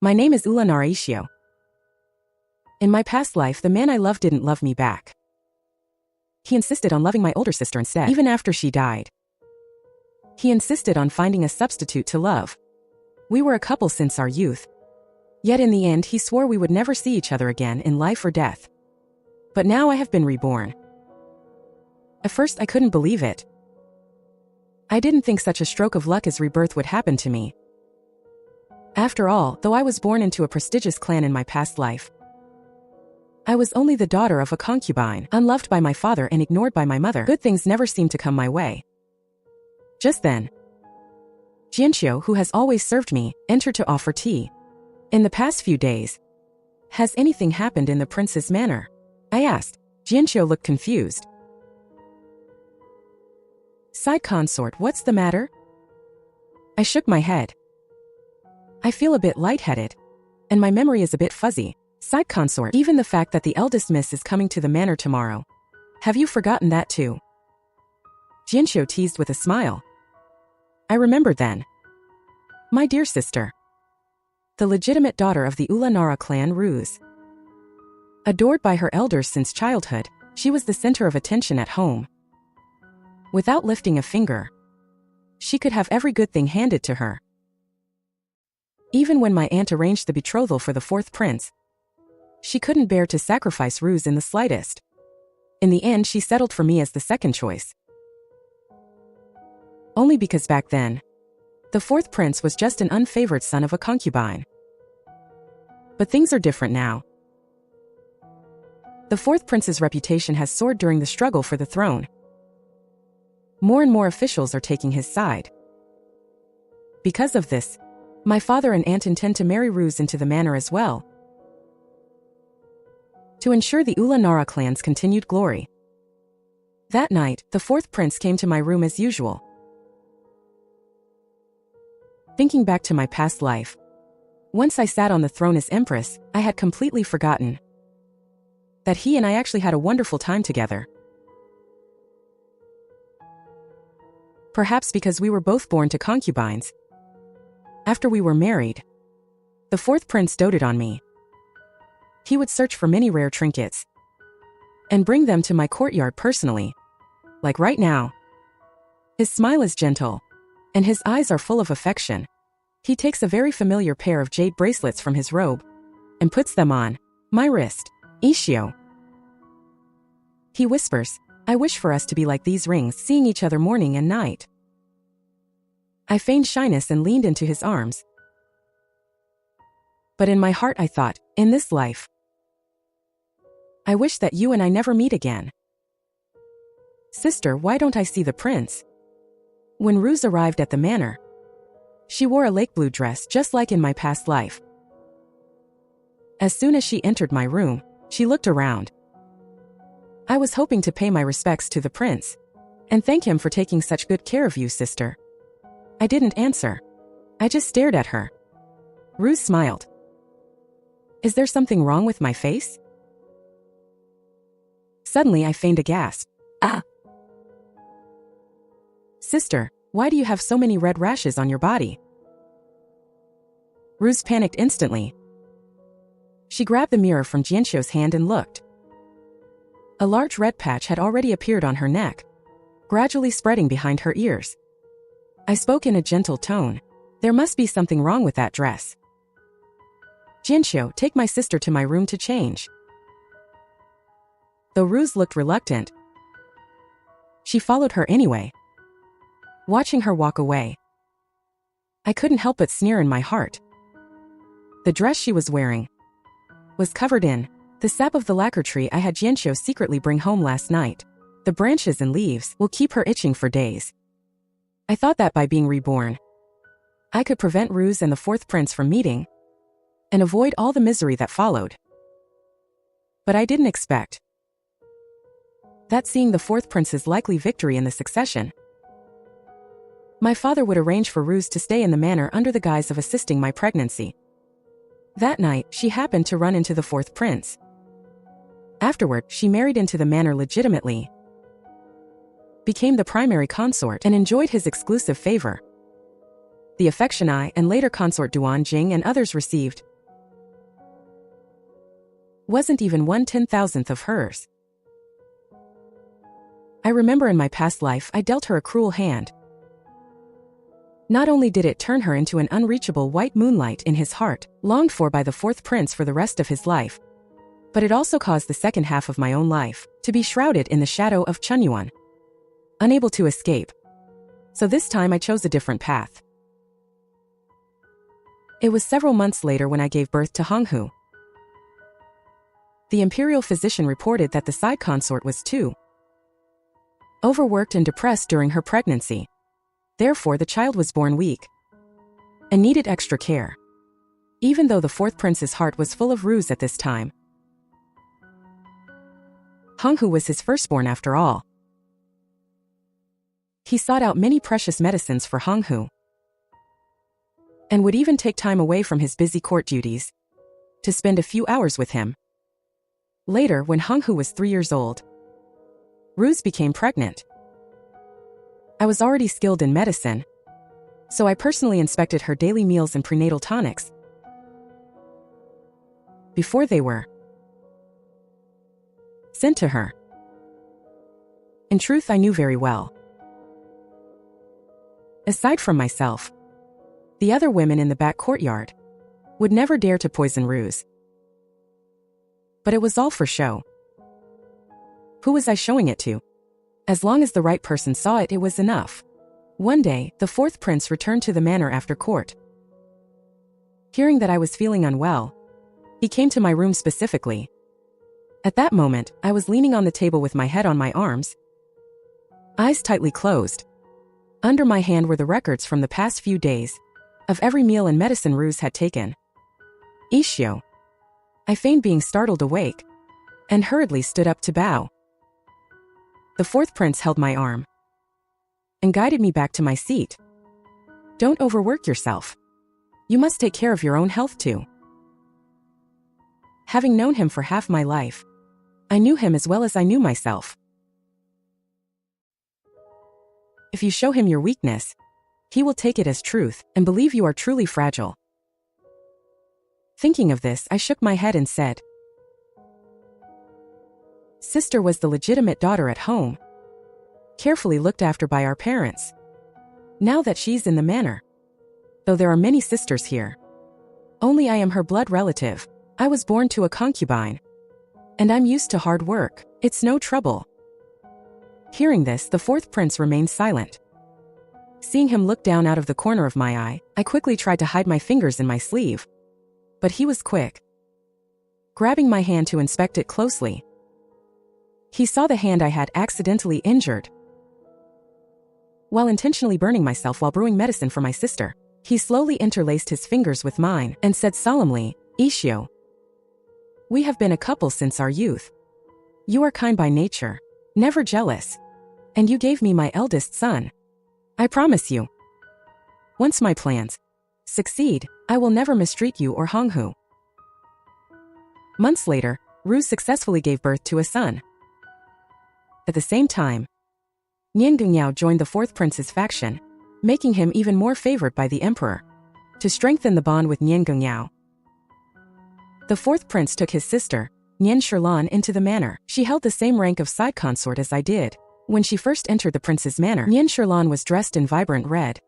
My name is Narration. In my past life, the man I loved didn't love me back. He insisted on loving my older sister instead, even after she died. He insisted on finding a substitute to love. We were a couple since our youth. Yet in the end, he swore we would never see each other again in life or death. But now I have been reborn. At first, I couldn't believe it. I didn't think such a stroke of luck as rebirth would happen to me. After all, though I was born into a prestigious clan in my past life, I was only the daughter of a concubine, unloved by my father and ignored by my mother. Good things never seemed to come my way. Just then, Jianxiu, who has always served me, entered to offer tea. In the past few days, has anything happened in the prince's manor? I asked. Jianxiu looked confused. Side consort, what's the matter? I shook my head. I feel a bit lightheaded, and my memory is a bit fuzzy. Side consort, even the fact that the eldest miss is coming to the manor tomorrow. Have you forgotten that too? Jianxiu teased with a smile. I remembered then. My dear sister, the legitimate daughter of the Ulanara clan Ruse. Adored by her elders since childhood, she was the center of attention at home. Without lifting a finger, she could have every good thing handed to her. Even when my aunt arranged the betrothal for the fourth prince, she couldn't bear to sacrifice Ruse in the slightest. In the end, she settled for me as the second choice. Only because back then, the fourth prince was just an unfavored son of a concubine. But things are different now. The fourth prince's reputation has soared during the struggle for the throne. More and more officials are taking his side. Because of this, my father and aunt intend to marry Ruse into the manor as well, to ensure the Ulanara clan's continued glory. That night, the fourth prince came to my room as usual. Thinking back to my past life, once I sat on the throne as Empress, I had completely forgotten that he and I actually had a wonderful time together. Perhaps because we were both born to concubines. After we were married, the fourth prince doted on me. He would search for many rare trinkets and bring them to my courtyard personally. Like right now. His smile is gentle, and his eyes are full of affection. He takes a very familiar pair of jade bracelets from his robe and puts them on my wrist. Ishio. He whispers, I wish for us to be like these rings, seeing each other morning and night. I feigned shyness and leaned into his arms. But in my heart I thought, in this life, I wish that you and I never meet again. Sister, why don't I see the prince? When Ruse arrived at the manor, she wore a lake blue dress just like in my past life. As soon as she entered my room, she looked around. I was hoping to pay my respects to the prince and thank him for taking such good care of you, sister. I didn't answer. I just stared at her. Ruse smiled. Is there something wrong with my face? Suddenly I feigned a gasp. Ah! Sister, why do you have so many red rashes on your body? Ruse panicked instantly. She grabbed the mirror from Jianxiu's hand and looked. A large red patch had already appeared on her neck, gradually spreading behind her ears. I spoke in a gentle tone. There must be something wrong with that dress. Jianxiu, take my sister to my room to change. Though Ruse looked reluctant, she followed her anyway. Watching her walk away, I couldn't help but sneer in my heart. The dress she was wearing was covered in the sap of the lacquer tree I had Jianxiu secretly bring home last night. The branches and leaves will keep her itching for days. I thought that by being reborn, I could prevent Ruse and the fourth prince from meeting and avoid all the misery that followed. But I didn't expect that seeing the fourth prince's likely victory in the succession, my father would arrange for Ruse to stay in the manor under the guise of assisting my pregnancy. That night, she happened to run into the fourth prince. Afterward, she married into the manor legitimately, became the primary consort, and enjoyed his exclusive favor. The affection I and later consort Duan Jing and others received wasn't even 1/10,000th of hers. I remember in my past life I dealt her a cruel hand. Not only did it turn her into an unreachable white moonlight in his heart, longed for by the fourth prince for the rest of his life, but it also caused the second half of my own life to be shrouded in the shadow of Chunyuan, unable to escape. So this time I chose a different path. It was several months later when I gave birth to Honghu. The Imperial physician reported that the side consort was too overworked and depressed during her pregnancy. Therefore, the child was born weak and needed extra care. Even though the fourth prince's heart was full of ruse at this time, Honghu was his firstborn after all. He sought out many precious medicines for Honghu and would even take time away from his busy court duties to spend a few hours with him. Later, when Honghu was 3 years old, Ruse became pregnant. I was already skilled in medicine, so I personally inspected her daily meals and prenatal tonics before they were sent to her. In truth, I knew very well, aside from myself, the other women in the back courtyard would never dare to poison Ruse. But it was all for show. Who was I showing it to? As long as the right person saw it, it was enough. One day, the fourth prince returned to the manor after court. Hearing that I was feeling unwell, he came to my room specifically. At that moment, I was leaning on the table with my head on my arms, eyes tightly closed. Under my hand were the records from the past few days of every meal and medicine Ruse had taken. Ishio. I feigned being startled awake and hurriedly stood up to bow. The fourth prince held my arm and guided me back to my seat. Don't overwork yourself. You must take care of your own health too. Having known him for half my life, I knew him as well as I knew myself. If you show him your weakness, he will take it as truth and believe you are truly fragile. Thinking of this, I shook my head and said, Sister was the legitimate daughter at home, carefully looked after by our parents. Now that she's in the manor, though there are many sisters here, only I am her blood relative. I was born to a concubine, and I'm used to hard work. It's no trouble. Hearing this, the fourth prince remained silent. Seeing him look down out of the corner of my eye, I quickly tried to hide my fingers in my sleeve. But he was quick, grabbing my hand to inspect it closely. He saw the hand I had accidentally injured while intentionally burning myself while brewing medicine for my sister. He slowly interlaced his fingers with mine and said solemnly, Ishio, we have been a couple since our youth. You are kind by nature, never jealous, and you gave me my eldest son. I promise you, once my plans succeed, I will never mistreat you or Honghu. Months later, Ruse successfully gave birth to a son. At the same time, Nian Gongyao joined the fourth prince's faction, making him even more favored by the emperor. To strengthen the bond with Nian Gongyao, the fourth prince took his sister, Nian Shilan, into the manor. She held the same rank of side consort as I did. When she first entered the prince's manor, Nian Shilan was dressed in vibrant red,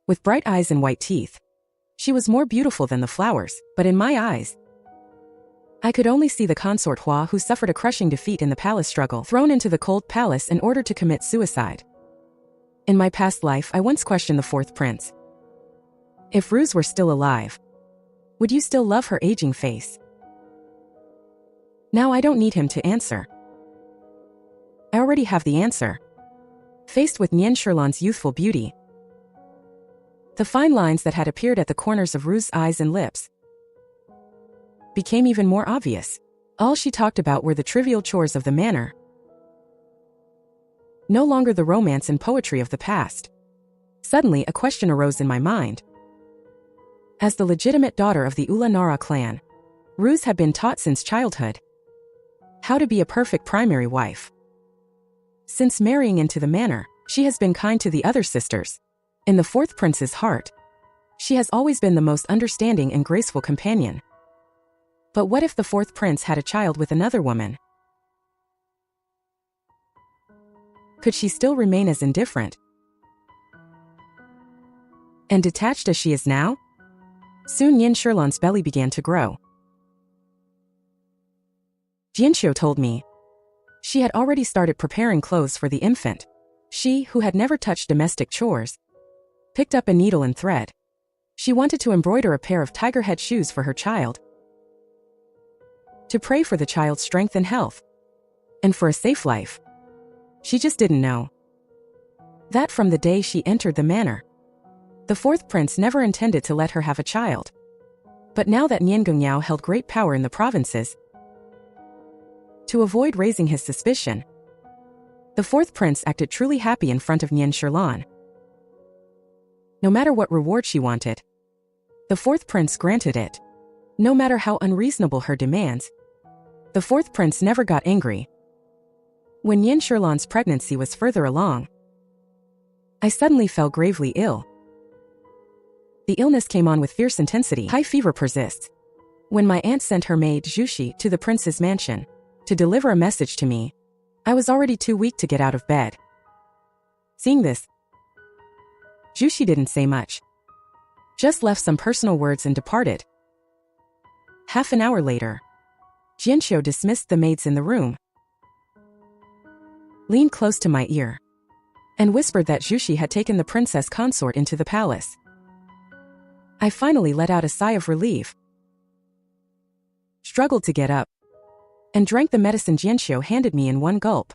with bright eyes and white teeth. She was more beautiful than the flowers, but in my eyes, I could only see the consort Hua, who suffered a crushing defeat in the palace struggle, thrown into the cold palace in order to commit suicide. In my past life, I once questioned the fourth prince. If Ruse were still alive, would you still love her aging face? Now I don't need him to answer. I already have the answer. Faced with Nian Shilan's youthful beauty, the fine lines that had appeared at the corners of Ruse's eyes and lips became even more obvious. All she talked about were the trivial chores of the manor, no longer the romance and poetry of the past. Suddenly, a question arose in my mind. As the legitimate daughter of the Ula Nara clan, Ruse had been taught since childhood how to be a perfect primary wife. Since marrying into the manor, she has been kind to the other sisters. In the fourth prince's heart, she has always been the most understanding and graceful companion. But what if the fourth prince had a child with another woman? Could she still remain as indifferent and detached as she is now? Soon Yin Shilan's belly began to grow. Jianxiu told me she had already started preparing clothes for the infant. She, who had never touched domestic chores, picked up a needle and thread. She wanted to embroider a pair of tiger head shoes for her child, to pray for the child's strength and health, and for a safe life. She just didn't know that from the day she entered the manor, the fourth prince never intended to let her have a child. But now that Nian Gongyao held great power in the provinces, to avoid raising his suspicion, the fourth prince acted truly happy in front of Nian Shilan. No matter what reward she wanted, the fourth prince granted it. No matter how unreasonable her demands, the fourth prince never got angry. When Nian Shilan's pregnancy was further along, I suddenly fell gravely ill. The illness came on with fierce intensity. High fever persists. When my aunt sent her maid Zhuxi to the prince's mansion to deliver a message to me, I was already too weak to get out of bed. Seeing this, Zhuxi didn't say much, just left some personal words and departed. Half an hour later, Jianxiu dismissed the maids in the room, leaned close to my ear, and whispered that Zhuxi had taken the princess consort into the palace. I finally let out a sigh of relief, struggled to get up, and drank the medicine Jianxiu handed me in one gulp.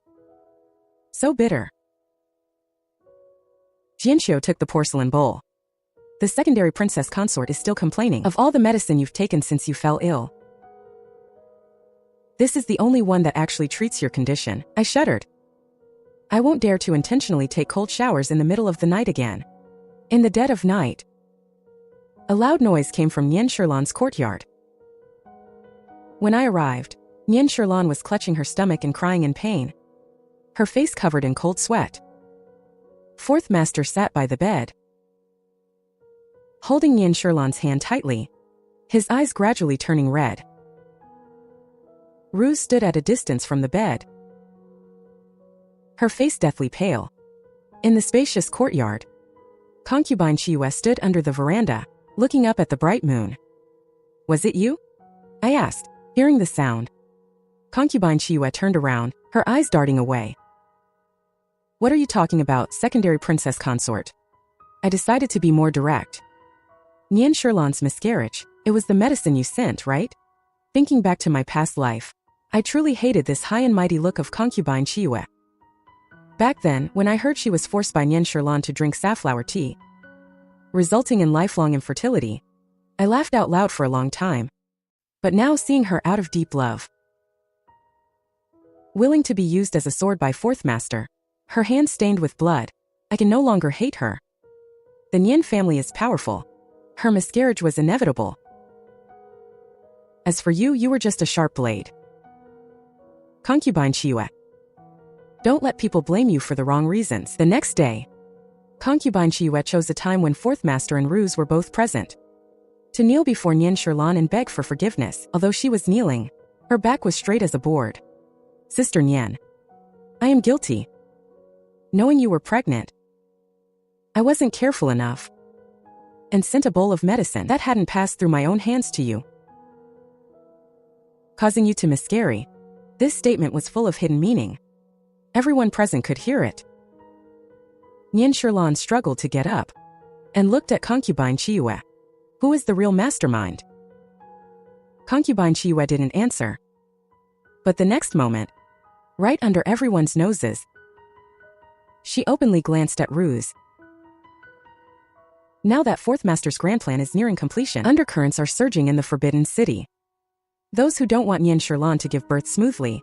So bitter. Jianxiu took the porcelain bowl. The secondary princess consort is still complaining of all the medicine you've taken since you fell ill. This is the only one that actually treats your condition. I shuddered. I won't dare to intentionally take cold showers in the middle of the night again. In the dead of night, a loud noise came from Nian Shilan's courtyard. When I arrived, Nian Shilan was clutching her stomach and crying in pain, her face covered in cold sweat. Fourth master sat by the bed, holding Nian Shilan's hand tightly, his eyes gradually turning red. Ruse stood at a distance from the bed, her face deathly pale. In the spacious courtyard, concubine Chiyue stood under the veranda, looking up at the bright moon. "Was it you?" I asked. Hearing the sound, concubine Chiyue turned around, her eyes darting away. "What are you talking about, secondary princess consort?" I decided to be more direct. "Nian Shilan's miscarriage, it was the medicine you sent, right?" Thinking back to my past life, I truly hated this high and mighty look of concubine Chiyue. Back then, when I heard she was forced by Nian Shilan to drink safflower tea, resulting in lifelong infertility, I laughed out loud for a long time. But now seeing her out of deep love, willing to be used as a sword by fourth master, her hands stained with blood, I can no longer hate her. The Nian family is powerful. Her miscarriage was inevitable. As for you, you were just a sharp blade. Concubine Chiyue, don't let people blame you for the wrong reasons. The next day, concubine Chiyue chose a time when fourth master and Ruse were both present, to kneel before Nian Shilan and beg for forgiveness. Although she was kneeling, her back was straight as a board. "Sister Nian, I am guilty. Knowing you were pregnant, I wasn't careful enough, and sent a bowl of medicine that hadn't passed through my own hands to you, causing you to miscarry." This statement was full of hidden meaning. Everyone present could hear it. Nian Shilan struggled to get up, and looked at concubine Chiyue. Who is the real mastermind? Concubine Chiyue didn't answer. But the next moment, right under everyone's noses, she openly glanced at Ruse. Now that fourth master's grand plan is nearing completion, undercurrents are surging in the Forbidden City. Those who don't want Nian Shilan to give birth smoothly,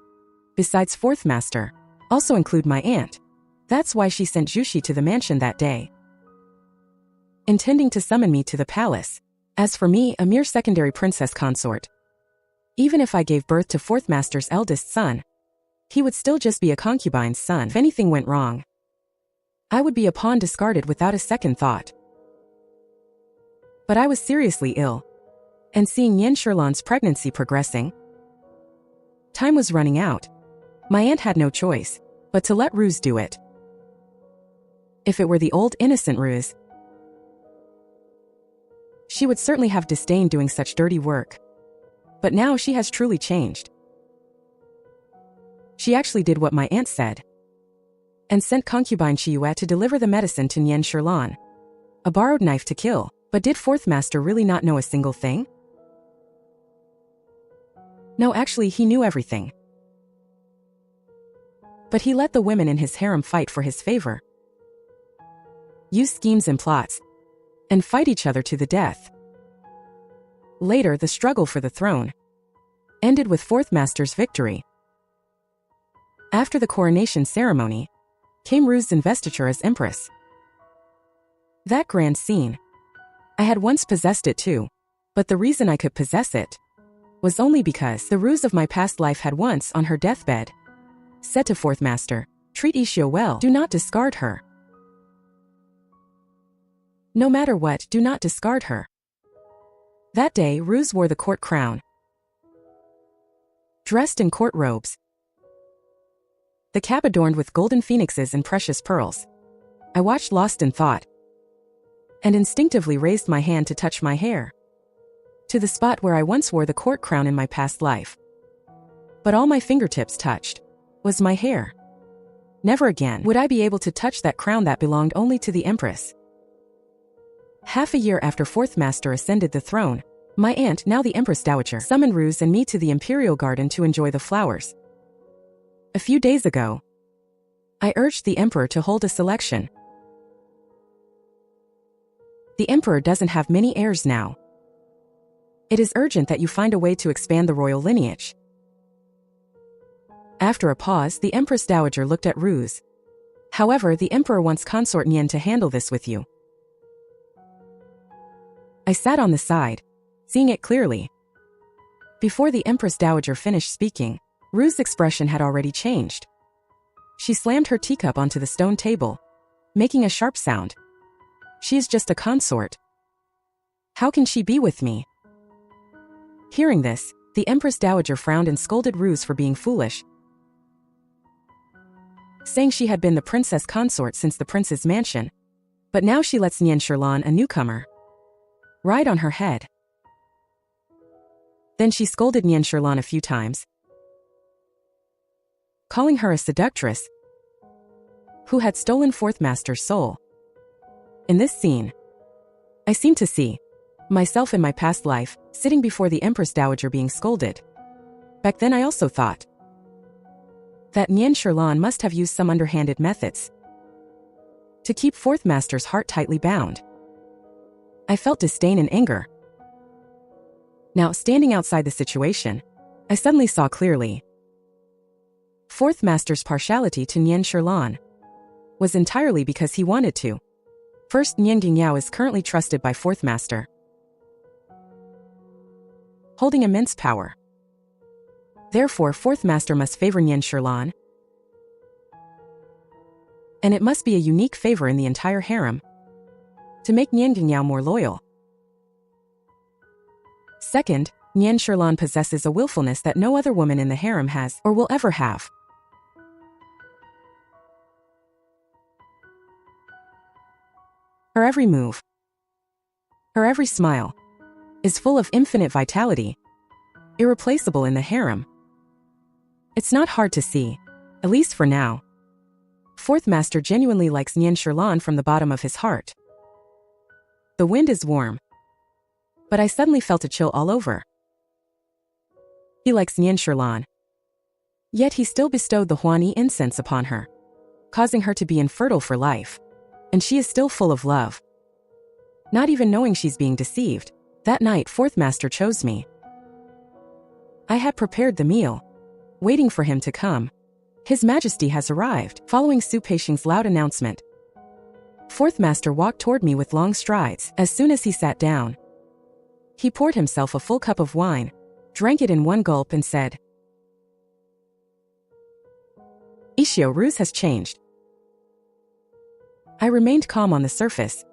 besides fourth master, also include my aunt. That's why she sent Zhuxi to the mansion that day, intending to summon me to the palace. As for me, a mere secondary princess consort, even if I gave birth to fourth master's eldest son, he would still just be a concubine's son. If anything went wrong, I would be a pawn discarded without a second thought. But I was seriously ill. and seeing Nien Sherlan's pregnancy progressing. Time was running out. My aunt had no choice but to let Ruse do it. If it were the old innocent Ruse, she would certainly have disdained doing such dirty work. But now she has truly changed. She actually did what my aunt said and sent concubine Chiyue to deliver the medicine to Nien Sherlan. A borrowed knife to kill. But did Fourth Master really not know a single thing? No, actually, he knew everything. But he let the women in his harem fight for his favor, use schemes and plots, and fight each other to the death. Later, the struggle for the throne ended with Fourth Master's victory. After the coronation ceremony, came Ruse's investiture as Empress. That grand scene. I had once possessed it too, but the reason I could possess it was only because the Ruse of my past life had once, on her deathbed, said to Fourth Master, "Treat Ishio well, do not discard her. No matter what, do not discard her." That day, Ruse wore the court crown, dressed in court robes, the cap adorned with golden phoenixes and precious pearls. I watched lost in thought, and instinctively raised my hand to touch my hair, to the spot where I once wore the court crown in my past life. But all my fingertips touched was my hair. Never again would I be able to touch that crown that belonged only to the Empress. Half a year after Fourth Master ascended the throne, my aunt, now the Empress Dowager, summoned Ruse and me to the Imperial garden to enjoy the flowers. A few days ago, I urged the Emperor to hold a selection. The Emperor doesn't have many heirs now. It is urgent that you find a way to expand the royal lineage. After a pause, the Empress Dowager looked at Ruse. However, the Emperor wants Consort Nien to handle this with you. I sat on the side, seeing it clearly. Before the Empress Dowager finished speaking, Ruse's expression had already changed. She slammed her teacup onto the stone table, making a sharp sound. She is just a consort. How can she be with me? Hearing this, the Empress Dowager frowned and scolded Ruse for being foolish, saying she had been the princess consort since the prince's mansion, but now she lets Nien Sherlan, a newcomer, ride on her head. Then she scolded Nien Sherlan a few times, calling her a seductress who had stolen Fourth Master's soul. In this scene, I seem to see myself in my past life, sitting before the Empress Dowager being scolded. Back then I also thought that Nien Sherlan must have used some underhanded methods to keep Fourth Master's heart tightly bound. I felt disdain and anger. Now, standing outside the situation, I suddenly saw clearly. Fourth Master's partiality to Nien Sherlan was entirely because he wanted to. First, Nien Gingyao is currently trusted by Fourth Master, holding immense power. Therefore, Fourth Master must favor Nien Sherlan, and it must be a unique favor in the entire harem to make Nien Gingyao more loyal. Second, Nien Sherlan possesses a willfulness that no other woman in the harem has or will ever have. Her every move, her every smile, is full of infinite vitality, irreplaceable in the harem. It's not hard to see, at least for now. Fourth Master genuinely likes Nien Sherlan from the bottom of his heart. The wind is warm, but I suddenly felt a chill all over. He likes Nien Sherlan, yet he still bestowed the Huan-Yi incense upon her, causing her to be infertile for life. And she is still full of love. Not even knowing she's being deceived, that night Fourth Master chose me. I had prepared the meal, waiting for him to come. His Majesty has arrived. Following Su Peixing's loud announcement, Fourth Master walked toward me with long strides. As soon as he sat down, he poured himself a full cup of wine, drank it in one gulp and said, "Ishio, Ruse has changed." I remained calm on the surface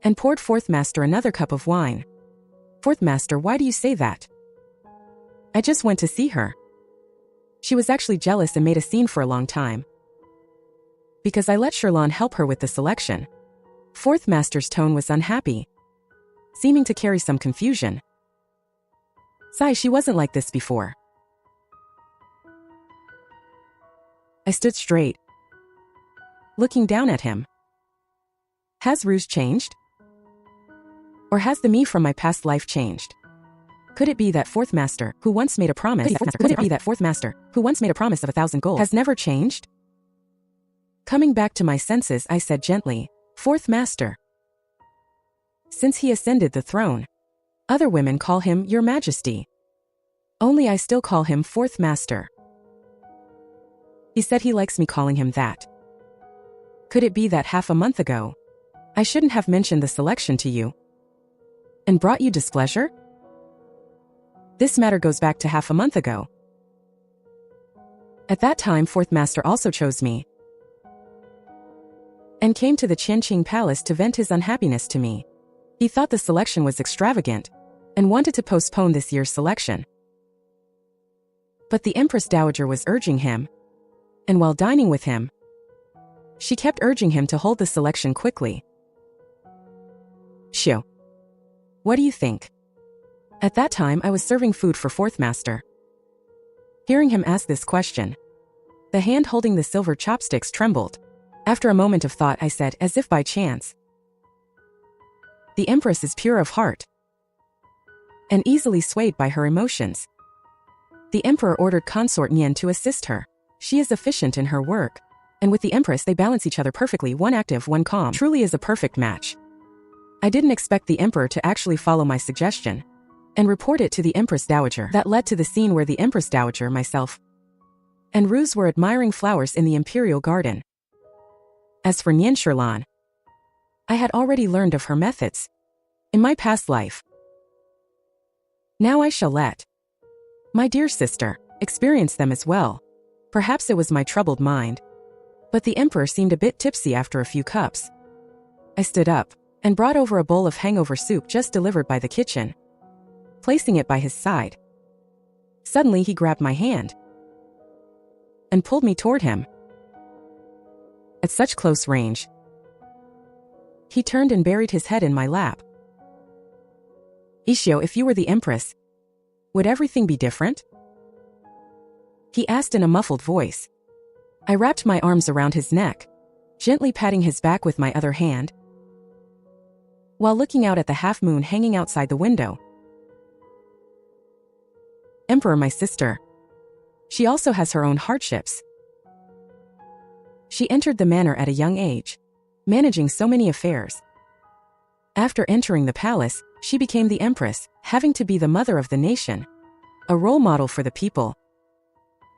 and poured Fourth Master another cup of wine. Fourth Master, why do you say that? I just went to see her. She was actually jealous and made a scene for a long time. Because I let Sherlan help her with the selection. Fourth Master's tone was unhappy, seeming to carry some confusion. Sigh, she wasn't like this before. I stood straight, looking down at him. Has Ruse changed? Or has the me from my past life changed? Could it be that Fourth Master, who once made a promise, could it be that Fourth Master, who once made a promise of 1,000 gold, has never changed? Coming back to my senses, I said gently, Fourth Master. Since he ascended the throne, other women call him Your Majesty. Only I still call him Fourth Master. He said he likes me calling him that. Could it be that half a month ago, I shouldn't have mentioned the selection to you and brought you displeasure? This matter goes back to half a month ago. At that time, Fourth Master also chose me and came to the Qianqing Palace to vent his unhappiness to me. He thought the selection was extravagant and wanted to postpone this year's selection. But the Empress Dowager was urging him, and while dining with him, she kept urging him to hold the selection quickly. Shio, what do you think? At that time, I was serving food for Fourth Master. Hearing him ask this question, the hand holding the silver chopsticks trembled. After a moment of thought, I said, as if by chance, the Empress is pure of heart and easily swayed by her emotions. The Emperor ordered Consort Nian to assist her. She is efficient in her work, and with the Empress they balance each other perfectly, one active, one calm. Truly is a perfect match. I didn't expect the Emperor to actually follow my suggestion and report it to the Empress Dowager. That led to the scene where the Empress Dowager, myself, and Ruse were admiring flowers in the Imperial garden. As for Nian Sherlan, I had already learned of her methods in my past life. Now I shall let my dear sister experience them as well. Perhaps it was my troubled mind, but the Emperor seemed a bit tipsy after a few cups. I stood up and brought over a bowl of hangover soup just delivered by the kitchen, placing it by his side. Suddenly he grabbed my hand and pulled me toward him. At such close range, he turned and buried his head in my lap. Ishio, if you were the Empress, would everything be different? He asked in a muffled voice. I wrapped my arms around his neck, gently patting his back with my other hand, while looking out at the half-moon hanging outside the window. Emperor, my sister. She also has her own hardships. She entered the manor at a young age, managing so many affairs. After entering the palace, she became the Empress, having to be the mother of the nation, a role model for the people,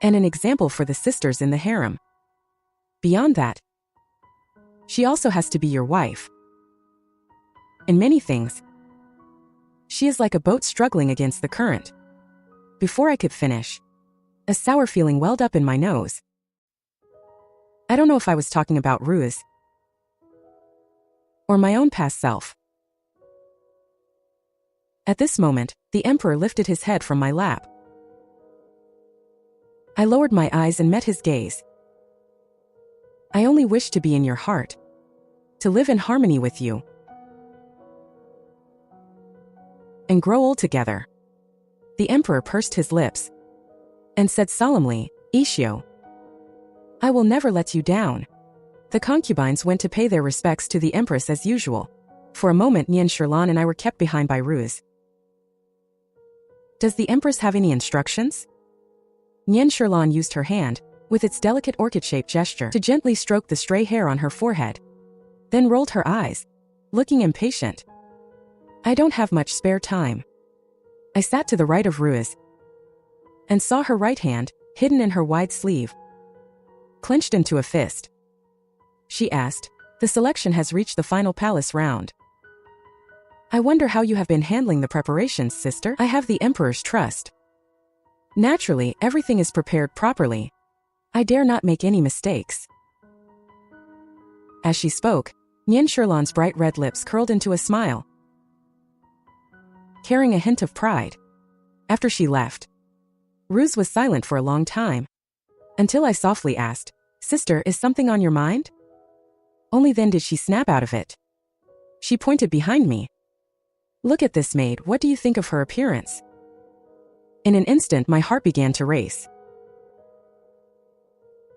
and an example for the sisters in the harem. Beyond that, she also has to be your wife. In many things, she is like a boat struggling against the current. Before I could finish, a sour feeling welled up in my nose. I don't know if I was talking about Ruse or my own past self. At this moment, the Emperor lifted his head from my lap. I lowered my eyes and met his gaze. I only wish to be in your heart, to live in harmony with you, and grow old together. The Emperor pursed his lips and said solemnly, Ishio, I will never let you down. The concubines went to pay their respects to the Empress as usual. For a moment, Nian Sherlan and I were kept behind by Ruse. Does the Empress have any instructions? Nian Sherlan used her hand, with its delicate orchid-shaped gesture, to gently stroke the stray hair on her forehead, then rolled her eyes, looking impatient. I don't have much spare time. I sat to the right of Ruse and saw her right hand, hidden in her wide sleeve, clenched into a fist. She asked, the selection has reached the final palace round. I wonder how you have been handling the preparations, sister. I have the Emperor's trust. Naturally, everything is prepared properly. I dare not make any mistakes. As she spoke, Nian Sherlan's bright red lips curled into a smile. carrying a hint of pride. After she left, Ruse was silent for a long time, until I softly asked, "Sister, is something on your mind?" Only then did she snap out of it. She pointed behind me. "Look at this maid, what do you think of her appearance?" In an instant my heart began to race.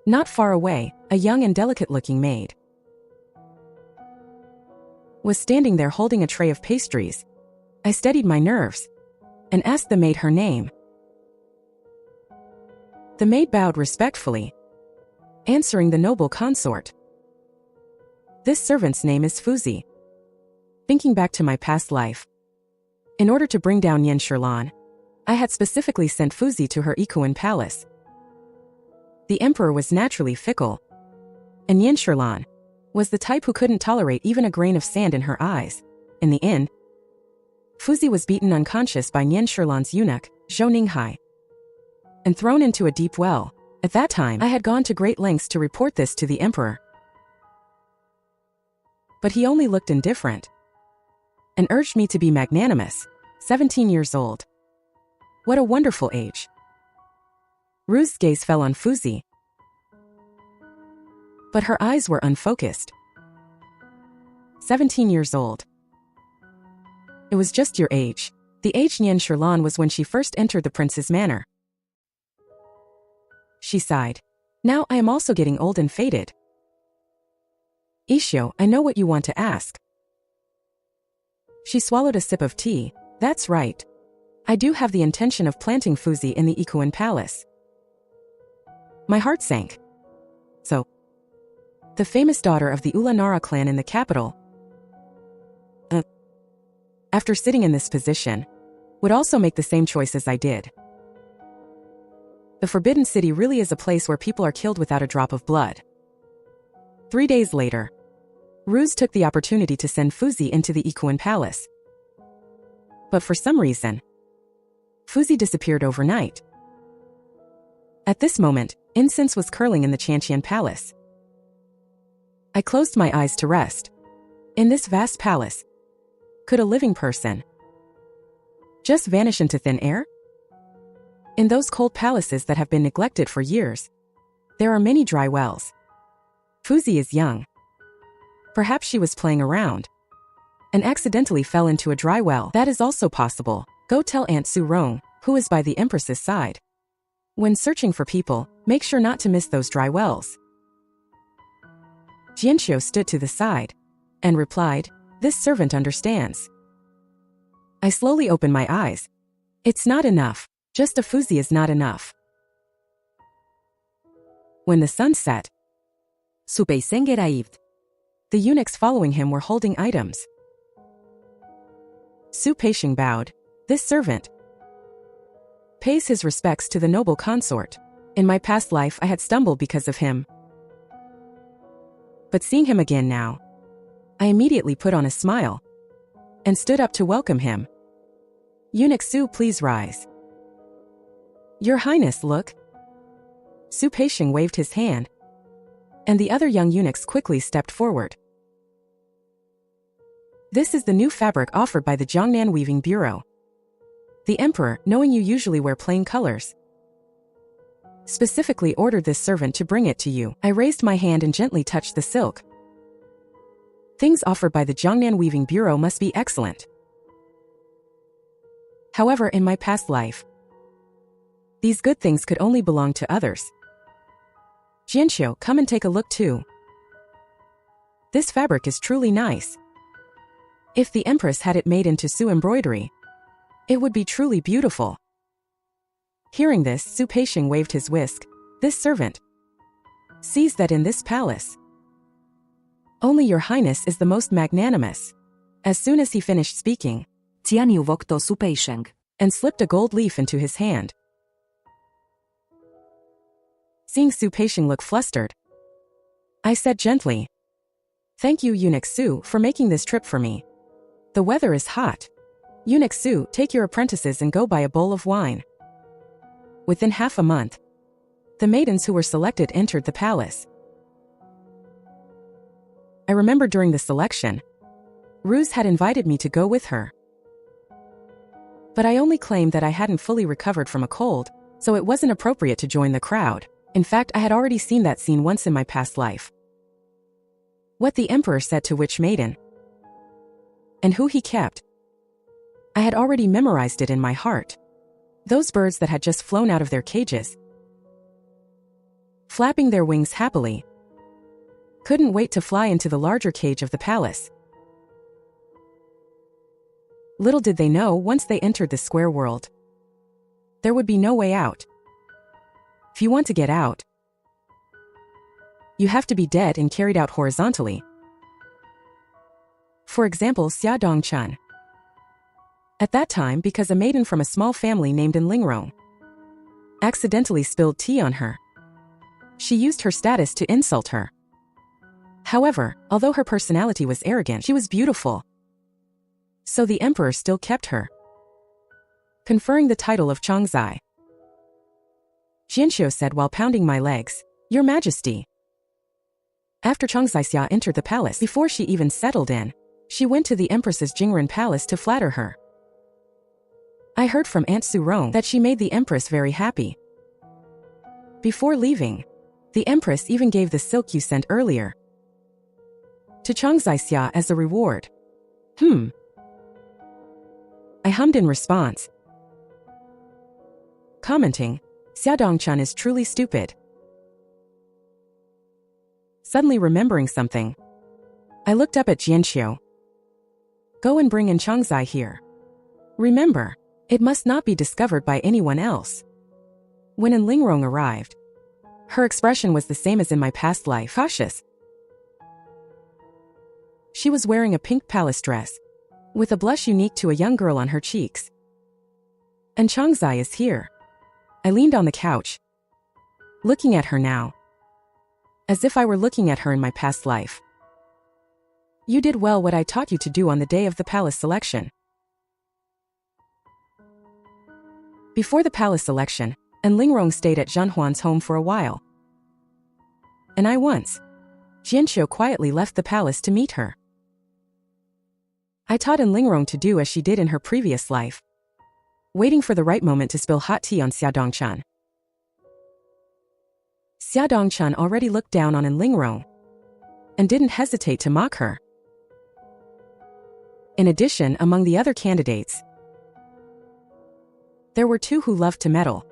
Not far away, a young and delicate-looking maid was standing there holding a tray of pastries. I steadied my nerves and asked the maid her name. The maid bowed respectfully, answering the noble consort. "This servant's name is Fuzi." Thinking back to my past life, in order to bring down Yen Shirlan, I had specifically sent Fuzi to her Ikuan palace. The emperor was naturally fickle, and Yen Shirlan was the type who couldn't tolerate even a grain of sand in her eyes. In the end, Fuzi was beaten unconscious by Yen Shirlan's eunuch, Zhou Ninghai, and thrown into a deep well. At that time, I had gone to great lengths to report this to the emperor. But he only looked indifferent and urged me to be magnanimous. 17 years old. What a wonderful age. Ruse's gaze fell on Fuzi, but her eyes were unfocused. 17 years old. It was just your age. The age Yen Shirlan was when she first entered the prince's manor. She sighed. Now I am also getting old and faded. Ishio, I know what you want to ask. She swallowed a sip of tea. That's right. I do have the intention of planting Fuzi in the Ikuan palace. My heart sank. So, the famous daughter of the Ulanara clan in the capital, after sitting in this position, would also make the same choice as I did. The Forbidden City really is a place where people are killed without a drop of blood. 3 days later, Ruse took the opportunity to send Fuzi into the Ikuan palace. But for some reason, Fuzi disappeared overnight. At this moment, incense was curling in the Chantian palace. I closed my eyes to rest. In this vast palace, could a living person just vanish into thin air? In those cold palaces that have been neglected for years, there are many dry wells. Fuzi is young. Perhaps she was playing around and accidentally fell into a dry well. That is also possible. Go tell Aunt Su Rong, who is by the Empress's side. When searching for people, make sure not to miss those dry wells. Jianxiu stood to the side and replied, "This servant understands." I slowly opened my eyes. It's not enough. Just a Fuzi is not enough. When the sun set, Su Beiseng arrived. The eunuchs following him were holding items. Su Peisheng bowed. This servant pays his respects to the noble consort. In my past life I had stumbled because of him. But seeing him again now, I immediately put on a smile and stood up to welcome him. Eunuch Su, please rise. Your Highness, look. Su Peisheng waved his hand, and the other young eunuchs quickly stepped forward. This is the new fabric offered by the Jiangnan Weaving Bureau. The emperor, knowing you usually wear plain colors, specifically ordered this servant to bring it to you. I raised my hand and gently touched the silk. Things offered by the Jiangnan Weaving Bureau must be excellent. However, in my past life, these good things could only belong to others. Jianxiu, come and take a look too. This fabric is truly nice. If the Empress had it made into Su embroidery, it would be truly beautiful. Hearing this, Su Peisheng waved his whisk. This servant sees that in this palace, only your Highness is the most magnanimous. As soon as he finished speaking, Tian invoked Su Peisheng and slipped a gold leaf into his hand. Seeing Su Peisheng look flustered, I said gently, "Thank you, Eunuch Su, for making this trip for me. The weather is hot. Eunuch Su, take your apprentices and go buy a bowl of wine." Within half a month, the maidens who were selected entered the palace. I remember during the selection, Ruse had invited me to go with her. But I only claimed that I hadn't fully recovered from a cold, so it wasn't appropriate to join the crowd. In fact, I had already seen that scene once in my past life. What the emperor said to which maiden, and who he kept. I had already memorized it in my heart. Those birds that had just flown out of their cages, flapping their wings happily, couldn't wait to fly into the larger cage of the palace. Little did they know, once they entered the square world, there would be no way out. If you want to get out, you have to be dead and carried out horizontally. For example, Xia Dongchun. At that time, because a maiden from a small family named Lingrong accidentally spilled tea on her, she used her status to insult her. However, although her personality was arrogant, she was beautiful. So the emperor still kept her, conferring the title of Chongzai. Jianxiu said while pounding my legs, "Your Majesty." After Chongzai Xia entered the palace, before she even settled in, she went to the Empress's Jingren palace to flatter her. I heard from Aunt Su Rong that she made the Empress very happy. Before leaving, the Empress even gave the silk you sent earlier to Chongzai Xia as a reward. I hummed in response, commenting, "Xia Dongchun is truly stupid." Suddenly remembering something, I looked up at Jianxiu. "Go and bring in Chongzai here. Remember, it must not be discovered by anyone else." When Lingrong arrived, her expression was the same as in my past life, cautious. She was wearing a pink palace dress, with a blush unique to a young girl on her cheeks. "And Chongzai is here." I leaned on the couch, looking at her now, as if I were looking at her in my past life. "You did well what I taught you to do on the day of the palace selection." Before the palace selection, Lingrong stayed at Zhenhuan's home for a while. And I once, Jianxiu quietly left the palace to meet her. I taught Lingrong to do as she did in her previous life, waiting for the right moment to spill hot tea on Xia Dongchun. Xia Dongchun already looked down on Lingrong and didn't hesitate to mock her. In addition, among the other candidates, there were two who loved to meddle.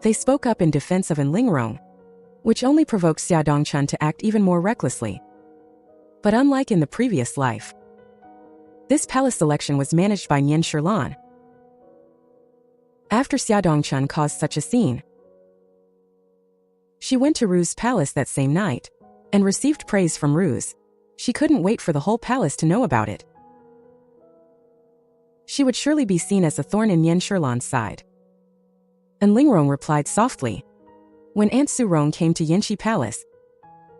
They spoke up in defense of Lingrong, which only provoked Xia Dongchun to act even more recklessly. But unlike in the previous life, this palace selection was managed by Nian Shilan. After Xia Dongchun caused such a scene, she went to Ru's palace that same night and received praise from Ru's. She couldn't wait for the whole palace to know about it. She would surely be seen as a thorn in Nian Shilan's side. Lingrong replied softly. When Aunt Su Rong came to Yinshi Palace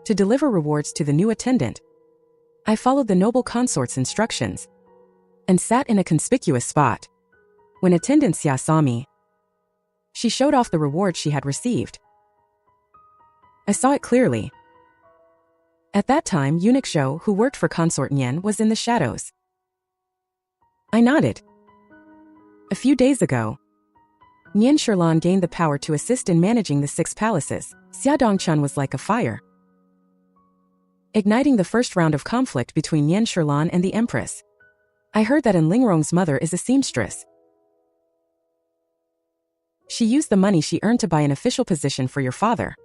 to deliver rewards to the new attendant, I followed the noble consort's instructions and sat in a conspicuous spot. When attendant Xia saw me, she showed off the reward she had received. I saw it clearly. At that time, eunuch Zhou, who worked for consort Nian, was in the shadows. I nodded. A few days ago, Nian Shilan gained the power to assist in managing the 6 palaces. Xia Dongchun was like a fire, igniting the first round of conflict between Nian Shilan and the Empress. I heard that Lingrong's mother is a seamstress. She used the money she earned to buy an official position for your father.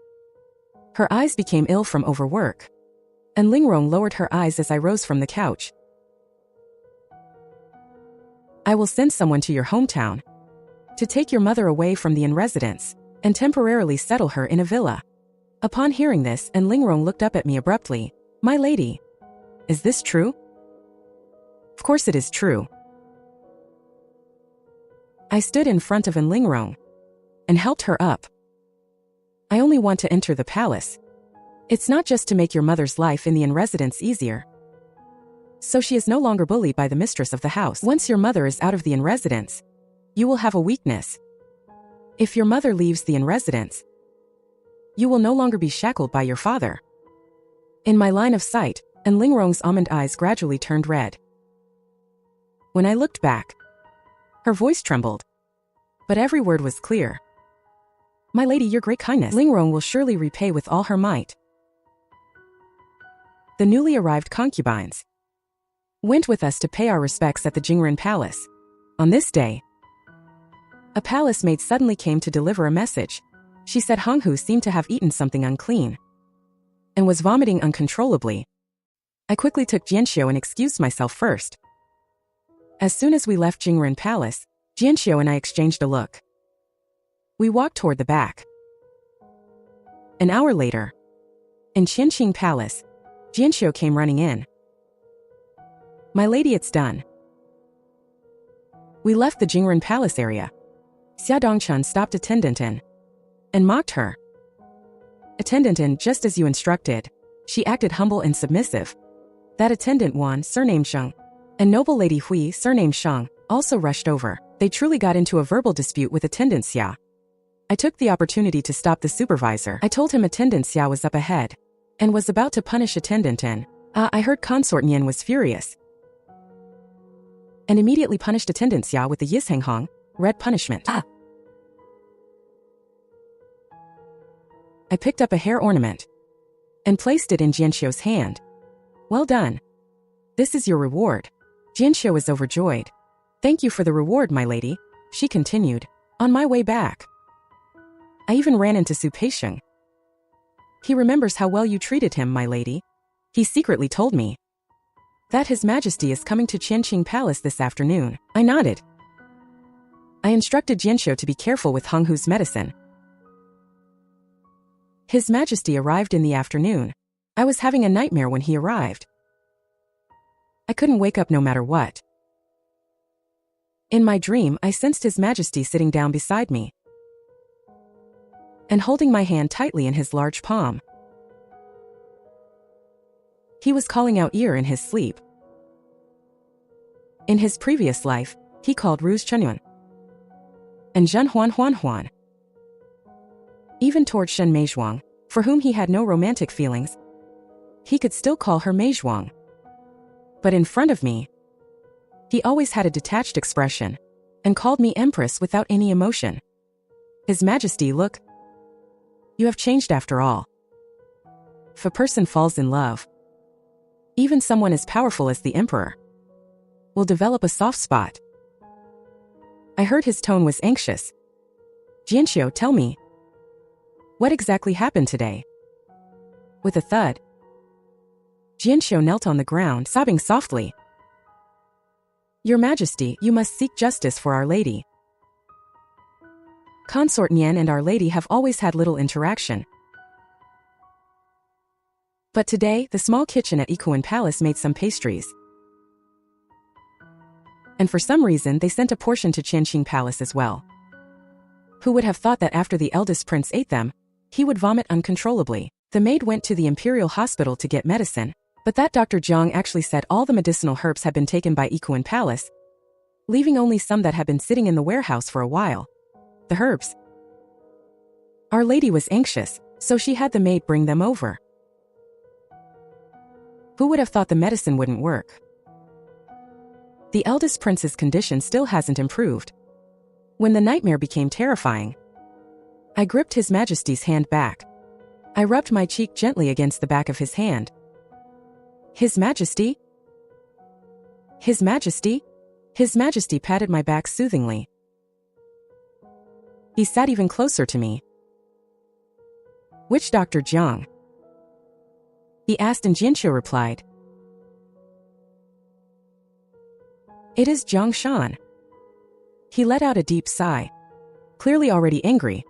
Her eyes became ill from overwork, and Lingrong lowered her eyes as I rose from the couch. "I will send someone to your hometown to take your mother away from the residence and temporarily settle her in a villa." Upon hearing this, Lingrong looked up at me abruptly. "My lady, is this true?" "Of course it is true." I stood in front of Lingrong and helped her up. "I only want to enter the palace. It's not just to make your mother's life in the residence easier, so she is no longer bullied by the mistress of the house. Once your mother is out of the residence, you will have a weakness. If your mother leaves the residence, you will no longer be shackled by your father." In my line of sight, Lingrong's almond eyes gradually turned red. When I looked back, Her voice trembled, but every word was clear. My lady, your great kindness, Lingrong will surely repay with all her might. The newly arrived concubines went with us to pay our respects at the Jingren Palace. On this day, a palace maid suddenly came to deliver a message. She said Honghu seemed to have eaten something unclean and was vomiting uncontrollably. I quickly took Jianxiu and excused myself first. As soon as we left Jingren Palace, Jianxiu and I exchanged a look. We walked toward the back. An hour later, in Qianqing Palace, Jianxiu came running in. My lady, it's done. We left the Jingren Palace area. Xia Dongchun stopped Attendant In and mocked her. Attendant In, just as you instructed. She acted humble and submissive. That attendant Wan, surnamed Sheng, and noble lady Hui, surnamed Shang, also rushed over. They truly got into a verbal dispute with Attendant Xia. I took the opportunity to stop the supervisor. I told him Attendant Xia was up ahead and was about to punish Attendant In. I heard Consort Nian was furious and immediately punished Attendant Xia with the Yisheng Hong, red punishment. I picked up a hair ornament and placed it in Jianxiu's hand. Well done. This is your reward. Jianxiu was overjoyed. Thank you for the reward, my lady, she continued. On my way back, I even ran into Su Peisheng. He remembers how well you treated him, my lady. He secretly told me that His Majesty is coming to Qianqing Palace this afternoon. I nodded. I instructed Jianxiu to be careful with Honghu's medicine. His Majesty arrived in the afternoon. I was having a nightmare when he arrived. I couldn't wake up no matter what. In my dream, I sensed His Majesty sitting down beside me and holding my hand tightly in his large palm. He was calling out "ear" in his sleep. In his previous life, he called Ruse Chenyuan and Zhen Huan Huan Huan. Even toward Shen Meizhuang, for whom he had no romantic feelings, he could still call her Meizhuang. But in front of me, he always had a detached expression and called me Empress without any emotion. His Majesty, look. You have changed after all. If a person falls in love, even someone as powerful as the Emperor will develop a soft spot. I heard his tone was anxious. Jianxiu, tell me, what exactly happened today? With a thud, Jianxiu knelt on the ground, sobbing softly. Your Majesty, you must seek justice for Our Lady. Consort Nian and Our Lady have always had little interaction. But today, the small kitchen at Ikuan Palace made some pastries. And for some reason, they sent a portion to Qianqing Palace as well. Who would have thought that after the eldest prince ate them, he would vomit uncontrollably? The maid went to the Imperial Hospital to get medicine, but that Dr. Jiang actually said all the medicinal herbs had been taken by Ikuan Palace, leaving only some that had been sitting in the warehouse for a while. The herbs. Our Lady was anxious, so she had the maid bring them over. Who would have thought the medicine wouldn't work? The eldest prince's condition still hasn't improved. When the nightmare became terrifying, I gripped His Majesty's hand back. I rubbed my cheek gently against the back of his hand. His Majesty? His Majesty? His Majesty patted my back soothingly. He sat even closer to me. Which Dr. Jiang? He asked, and Jianxiu replied. It is Jiang Shan. He let out a deep sigh, clearly already angry.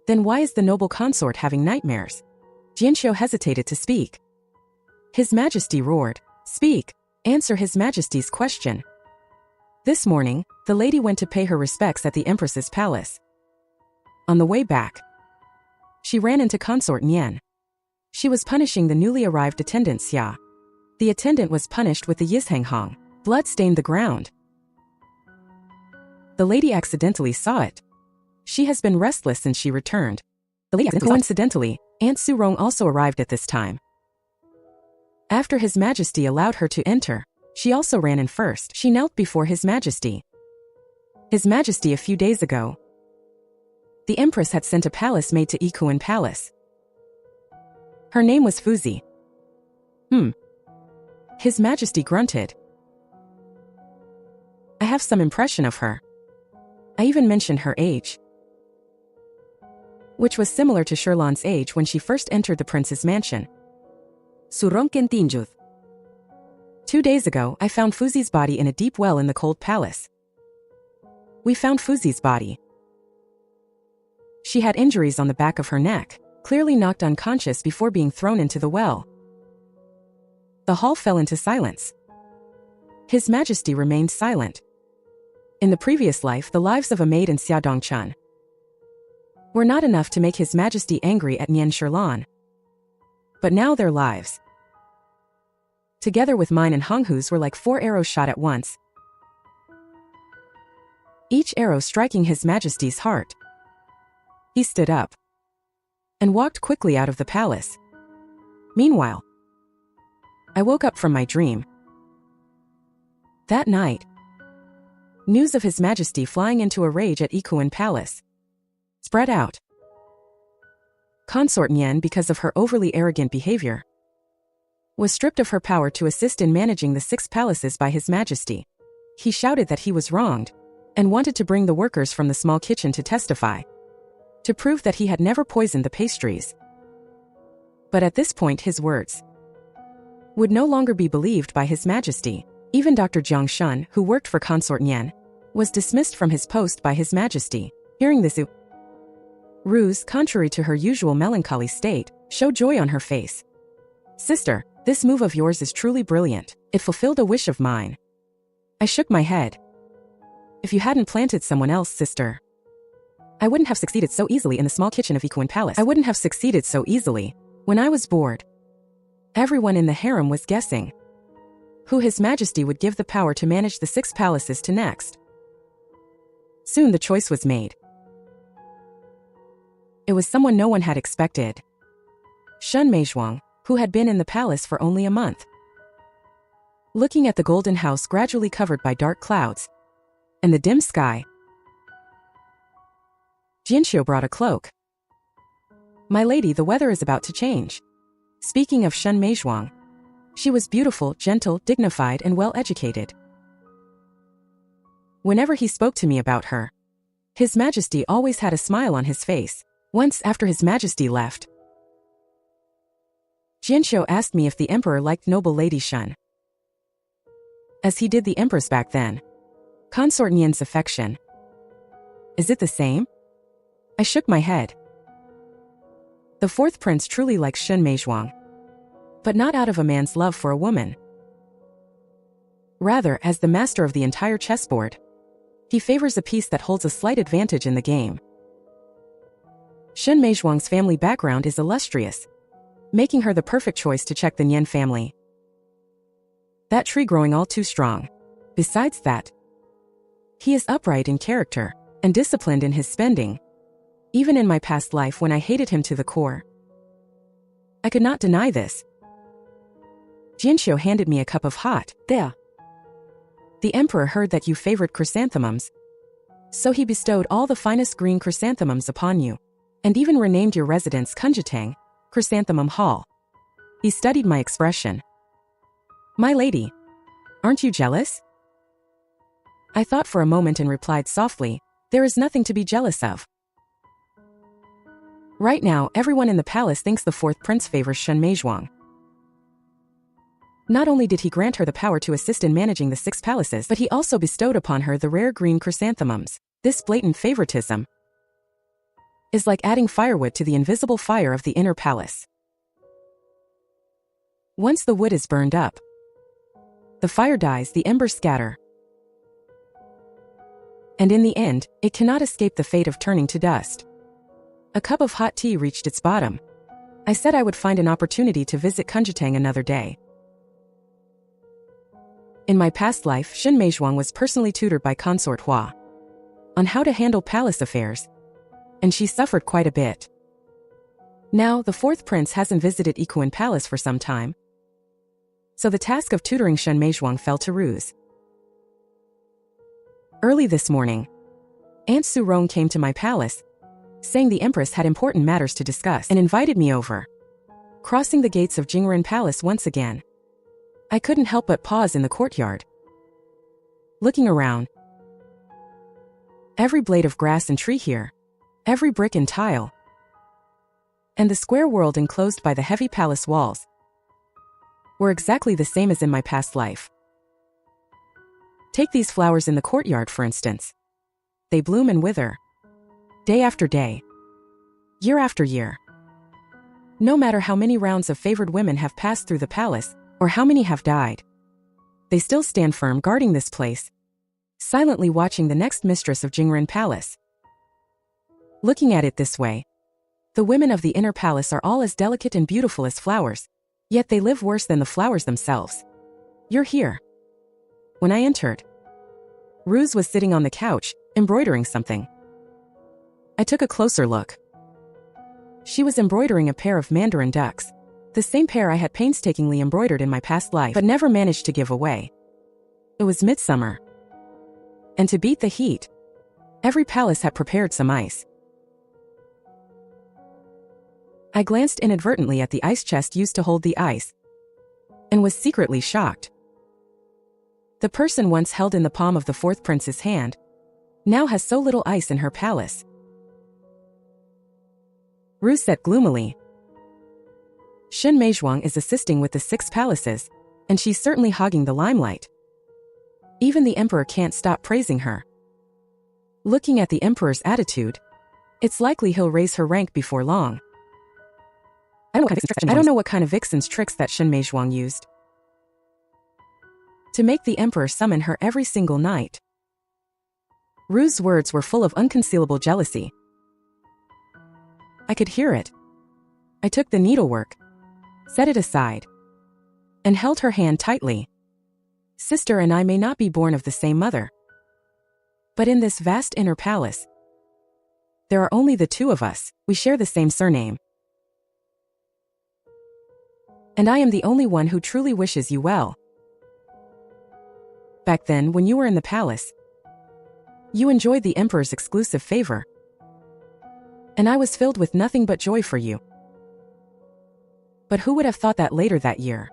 Then why is the noble consort having nightmares? Jianxiu hesitated to speak. His Majesty roared, Speak, answer His Majesty's question. This morning, the lady went to pay her respects at the Empress's palace. On the way back, she ran into Consort Nian. She was punishing the newly arrived attendant Xia. The attendant was punished with the Yisheng Hong. Blood stained the ground. The lady accidentally saw it. She has been restless since she returned. Coincidentally, Aunt Su Rong also arrived at this time. After His Majesty allowed her to enter, she also ran in first. She knelt before His Majesty. His Majesty a few days ago. The Empress had sent a palace maid to Ikuin Palace. Her name was Fuzi. His Majesty grunted. I have some impression of her. I even mentioned her age, which was similar to Sherlan's age when she first entered the prince's mansion. Suronken Tinjuth. 2 days ago, I found Fuzi's body in a deep well in the cold palace. We found Fuzi's body. She had injuries on the back of her neck, clearly knocked unconscious before being thrown into the well. The hall fell into silence. His Majesty remained silent. In the previous life, the lives of a maid and Xia Dongchun were not enough to make His Majesty angry at Nian Sherlan. But now their lives, together with mine and Honghu's, were like 4 arrows shot at once, each arrow striking His Majesty's heart. He stood up and walked quickly out of the palace. Meanwhile, I woke up from my dream. That night, news of His Majesty flying into a rage at Ikuin Palace spread out. Consort Nian, because of her overly arrogant behavior, was stripped of her power to assist in managing the 6 palaces by His Majesty. He shouted that he was wronged and wanted to bring the workers from the small kitchen to testify, to prove that he had never poisoned the pastries. But at this point his words would no longer be believed by His Majesty. Even Dr. Jiang Shun, who worked for Consort Nian, was dismissed from his post by His Majesty. Hearing this ruse, contrary to her usual melancholy state, showed joy on her face. Sister, this move of yours is truly brilliant. It fulfilled a wish of mine. I shook my head. If you hadn't planted someone else, sister, I wouldn't have succeeded so easily in the small kitchen of Ikuin Palace. I wouldn't have succeeded so easily. When I was bored, everyone in the harem was guessing who His Majesty would give the power to manage the 6 palaces to next. Soon the choice was made. It was someone no one had expected. Shun Meizhuang, who had been in the palace for only a month. Looking at the golden house gradually covered by dark clouds and the dim sky, Jianxiu brought a cloak. My lady, the weather is about to change. Speaking of Shun Meizhuang, she was beautiful, gentle, dignified, and well-educated. Whenever he spoke to me about her, His Majesty always had a smile on his face. Once, after His Majesty left, Jianxiu asked me if the Emperor liked noble Lady Shun, as he did the Empress back then. Consort Nian's affection, is it the same? I shook my head. The 4th prince truly likes Shun Meizhuang, but not out of a man's love for a woman. Rather, as the master of the entire chessboard, he favors a piece that holds a slight advantage in the game. Shun Meizhuang's family background is illustrious, making her the perfect choice to check the Nian family. That tree growing all too strong. Besides that, he is upright in character and disciplined in his spending. Even in my past life when I hated him to the core, I could not deny this. Jianxiu handed me a cup of hot tea. The Emperor heard that you favored chrysanthemums, so he bestowed all the finest green chrysanthemums upon you, and even renamed your residence Kunjitang, Chrysanthemum Hall. He studied my expression. My lady, aren't you jealous? I thought for a moment and replied softly, there is nothing to be jealous of. Right now, everyone in the palace thinks the 4th prince favors Shun Meizhuang. Not only did he grant her the power to assist in managing the 6 palaces, but he also bestowed upon her the rare green chrysanthemums. This blatant favoritism is like adding firewood to the invisible fire of the inner palace. Once the wood is burned up, the fire dies, the embers scatter, and in the end, it cannot escape the fate of turning to dust. A cup of hot tea reached its bottom. I said I would find an opportunity to visit Kunjitang another day. In my past life, Shun Meizhuang was personally tutored by Consort Hua on how to handle palace affairs, and she suffered quite a bit. Now, the 4th prince hasn't visited Ikuin Palace for some time, so the task of tutoring Shun Meizhuang fell to Ruse. Early this morning, Aunt Surong came to my palace, saying the Empress had important matters to discuss and invited me over. Crossing the gates of Jingren Palace once again, I couldn't help but pause in the courtyard. Looking around, every blade of grass and tree here, every brick and tile, and the square world enclosed by the heavy palace walls were exactly the same as in my past life. Take these flowers in the courtyard, for instance. They bloom and wither, day after day, year after year. No matter how many rounds of favored women have passed through the palace, or how many have died, they still stand firm guarding this place, silently watching the next mistress of Jingren Palace. Looking at it this way, the women of the inner palace are all as delicate and beautiful as flowers, yet they live worse than the flowers themselves. You're here. When I entered, Ruse was sitting on the couch, embroidering something. I took a closer look. She was embroidering a pair of mandarin ducks, the same pair I had painstakingly embroidered in my past life but never managed to give away. It was midsummer, and to beat the heat, every palace had prepared some ice. I glanced inadvertently at the ice chest used to hold the ice, and was secretly shocked. The person once held in the palm of the fourth prince's hand now has so little ice in her palace. Ruse said gloomily, Shen Meizhuang is assisting with the 6 palaces, and she's certainly hogging the limelight. Even the emperor can't stop praising her. Looking at the emperor's attitude, it's likely he'll raise her rank before long. I don't know what kind of vixen's tricks that Shen Meizhuang used to make the emperor summon her every single night. Rue's words were full of unconcealable jealousy. I could hear it. I took the needlework, set it aside, and held her hand tightly. Sister and I may not be born of the same mother, but in this vast inner palace, there are only the 2 of us. We share the same surname. And I am the only one who truly wishes you well. Back then, when you were in the palace, you enjoyed the emperor's exclusive favor, and I was filled with nothing but joy for you. But who would have thought that later that year,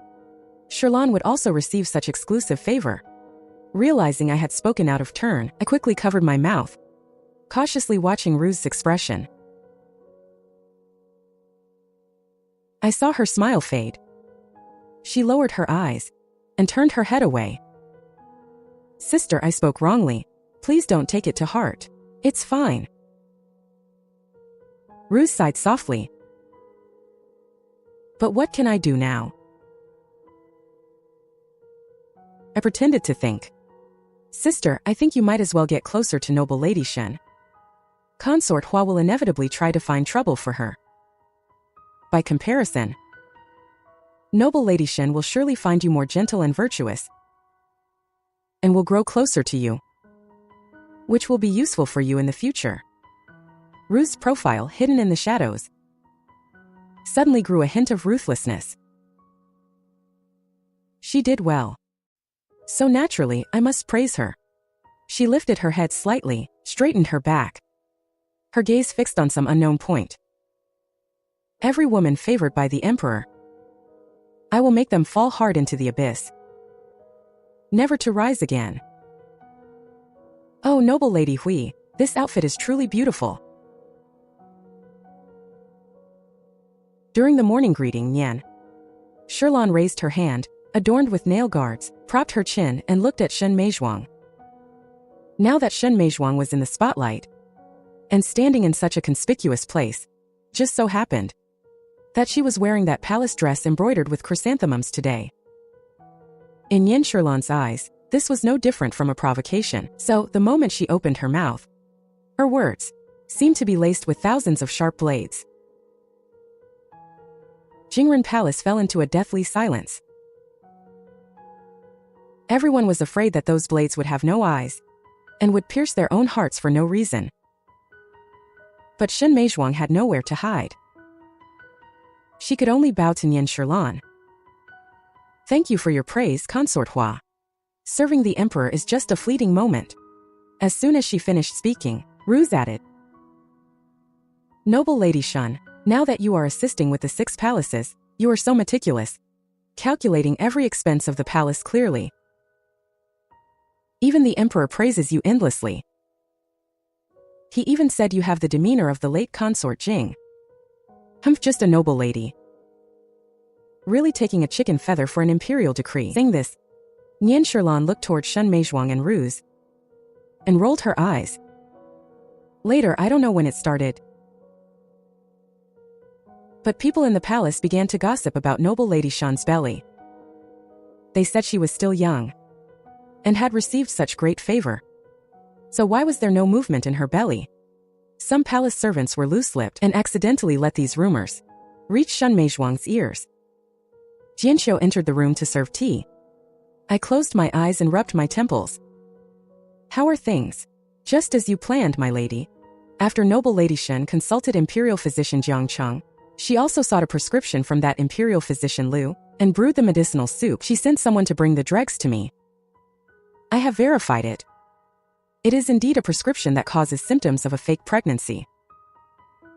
Sherlan would also receive such exclusive favor? Realizing I had spoken out of turn, I quickly covered my mouth, cautiously watching Rue's expression. I saw her smile fade. She lowered her eyes and turned her head away. Sister, I spoke wrongly. Please don't take it to heart. It's fine. Ruse sighed softly. But what can I do now? I pretended to think. Sister, I think you might as well get closer to noble Lady Shen. Consort Hua will inevitably try to find trouble for her. By comparison, noble Lady Shen will surely find you more gentle and virtuous, and will grow closer to you, which will be useful for you in the future. Rue's profile, hidden in the shadows, suddenly grew a hint of ruthlessness. She did well. So naturally, I must praise her. She lifted her head slightly, straightened her back, her gaze fixed on some unknown point. Every woman favored by the emperor, I will make them fall hard into the abyss, never to rise again. Oh, noble Lady Hui, this outfit is truly beautiful. During the morning greeting, Sherlan raised her hand, adorned with nail guards, propped her chin and looked at Shen Meizhuang. Now that Shen Meizhuang was in the spotlight, and standing in such a conspicuous place, just so happened that she was wearing that palace dress embroidered with chrysanthemums today. In Yin Sherlan's eyes, this was no different from a provocation, so the moment she opened her mouth, her words seemed to be laced with thousands of sharp blades. Jingren Palace fell into a deathly silence. Everyone was afraid that those blades would have no eyes, and would pierce their own hearts for no reason. But Shen Meizhuang had nowhere to hide. She could only bow to Yin Sherlan. Thank you for your praise, Consort Hua. Serving the emperor is just a fleeting moment. As soon as she finished speaking, Ruse added. Noble Lady Shun, now that you are assisting with the 6 palaces, you are so meticulous, calculating every expense of the palace clearly. Even the emperor praises you endlessly. He even said you have the demeanor of the late consort Jing. Humph, just a noble lady. Really taking a chicken feather for an imperial decree. Saying this, Nian Shilan looked toward Shun Meizhuang and Ruse and rolled her eyes. Later, I don't know when it started, but people in the palace began to gossip about noble Lady Shun's belly. They said she was still young and had received such great favor. So why was there no movement in her belly? Some palace servants were loose-lipped and accidentally let these rumors reach Shun Meizhuang's ears. Jianxiu entered the room to serve tea. I closed my eyes and rubbed my temples. How are things? Just as you planned, my lady. After noble Lady Shen consulted Imperial physician Jiang Cheng, she also sought a prescription from that Imperial physician Liu and brewed the medicinal soup. She sent someone to bring the dregs to me. I have verified it. It is indeed a prescription that causes symptoms of a fake pregnancy.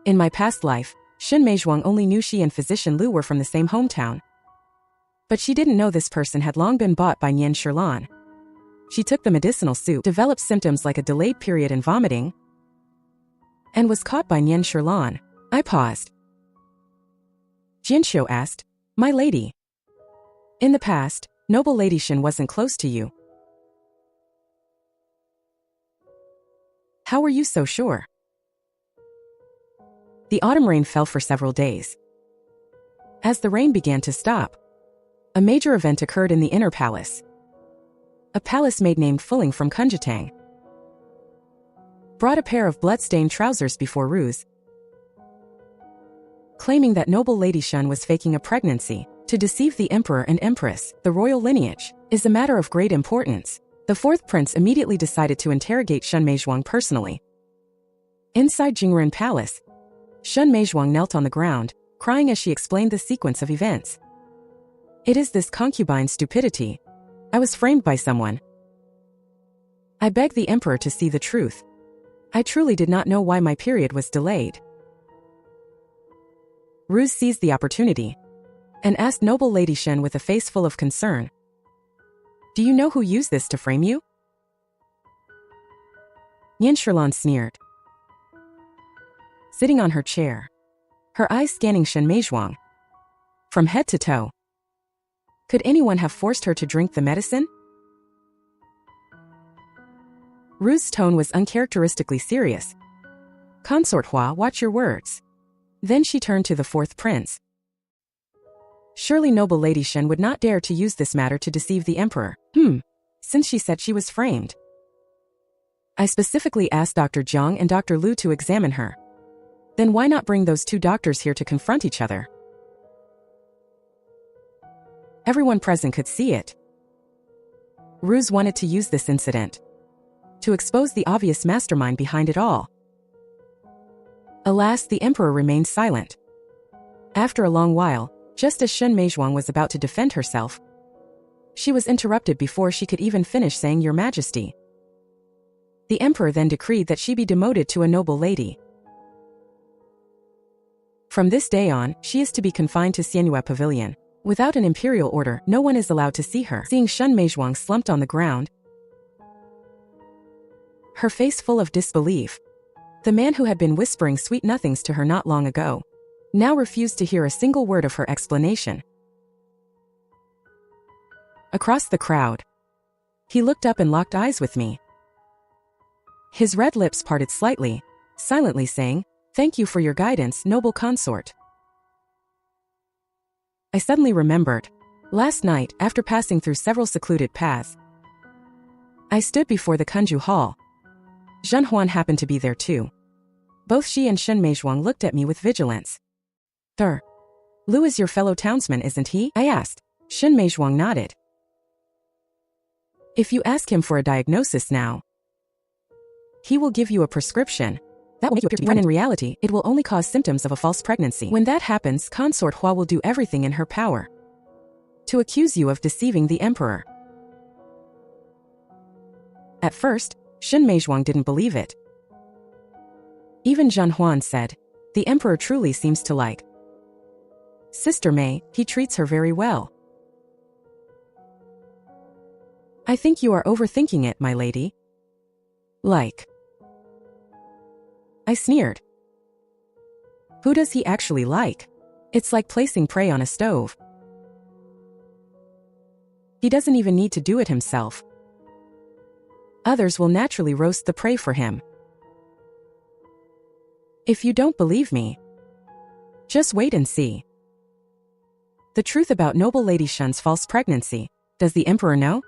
In my past life, Shun Meizhuang only knew she and physician Liu were from the same hometown. But she didn't know this person had long been bought by Nian Shilan. She took the medicinal soup, developed symptoms like a delayed period and vomiting, and was caught by Nian Shilan. I paused. Jianxiu asked, my lady. In the past, noble Lady Shen wasn't close to you. How were you so sure? The autumn rain fell for several days. As the rain began to stop, a major event occurred in the inner palace. A palace maid named Fuling from Kunjitang brought a pair of blood-stained trousers before Ruse, claiming that noble Lady Shun was faking a pregnancy to deceive the emperor and empress. The royal lineage is a matter of great importance. The 4th prince immediately decided to interrogate Shun Meizhuang personally. Inside Jingren Palace, Shun Meizhuang knelt on the ground, crying as she explained the sequence of events. It is this concubine's stupidity. I was framed by someone. I begged the emperor to see the truth. I truly did not know why my period was delayed. Ruse seized the opportunity and asked noble Lady Shen with a face full of concern, do you know who used this to frame you? Nian Shilan sneered, sitting on her chair, her eyes scanning Shun Meizhuang from head to toe. Could anyone have forced her to drink the medicine? Ruse's tone was uncharacteristically serious. Consort Hua, watch your words. Then she turned to the 4th prince. Surely noble Lady Shen would not dare to use this matter to deceive the emperor. Since she said she was framed. I specifically asked Dr. Jiang and Dr. Liu to examine her. Then why not bring those 2 doctors here to confront each other? Everyone present could see it. Ruse wanted to use this incident to expose the obvious mastermind behind it all. Alas, the emperor remained silent. After a long while, just as Shun Meizhuang was about to defend herself, she was interrupted before she could even finish saying, Your Majesty. The emperor then decreed that she be demoted to a noble lady. From this day on, she is to be confined to Xianyue Pavilion. Without an imperial order, no one is allowed to see her. Seeing Shun Meizhuang slumped on the ground, her face full of disbelief, the man who had been whispering sweet nothings to her not long ago now refused to hear a single word of her explanation. Across the crowd, he looked up and locked eyes with me. His red lips parted slightly, silently saying, Thank you for your guidance, noble consort. I suddenly remembered. Last night, after passing through several secluded paths, I stood before the Kunju Hall. Zhen Huan happened to be there too. Both she and Shun Meizhuang looked at me with vigilance. Sir, Liu is your fellow townsman, isn't he? I asked. Shun Meizhuang nodded. If you ask him for a diagnosis now, he will give you a prescription that will make you appear to be when in reality, it will only cause symptoms of a false pregnancy. When that happens, Consort Hua will do everything in her power to accuse you of deceiving the emperor. At first, Shun Meizhuang didn't believe it. Even Zhan Huan said, "The emperor truly seems to like Sister Mei, he treats her very well." "I think you are overthinking it, my lady." "Like?" I sneered. "Who does he actually like? It's like placing prey on a stove. He doesn't even need to do it himself. Others will naturally roast the prey for him. If you don't believe me, just wait and see." The truth about noble Lady Shun's false pregnancy, does the emperor know?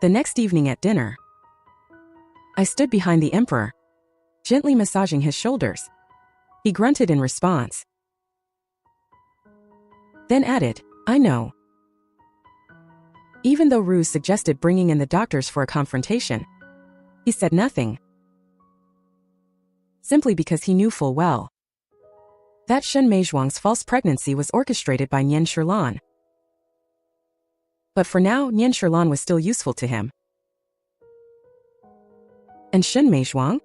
The next evening at dinner, I stood behind the emperor, gently massaging his shoulders. He grunted in response, then added, "I know." Even though Ruse suggested bringing in the doctors for a confrontation, he said nothing, simply because he knew full well that Shen Meizhuang's false pregnancy was orchestrated by Nian Shilan. But for now, Nian Shilan was still useful to him. And Shen Meizhuang?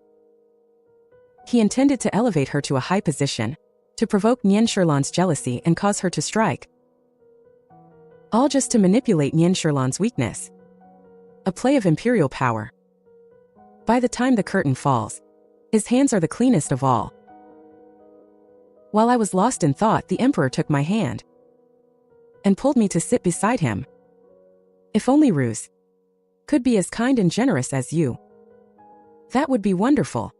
He intended to elevate her to a high position, to provoke Nian Shilan's jealousy and cause her to strike. All just to manipulate Nian Shilan's weakness. A play of imperial power. By the time the curtain falls, his hands are the cleanest of all. While I was lost in thought, the emperor took my hand and pulled me to sit beside him. "If only Ruse could be as kind and generous as you, that would be wonderful."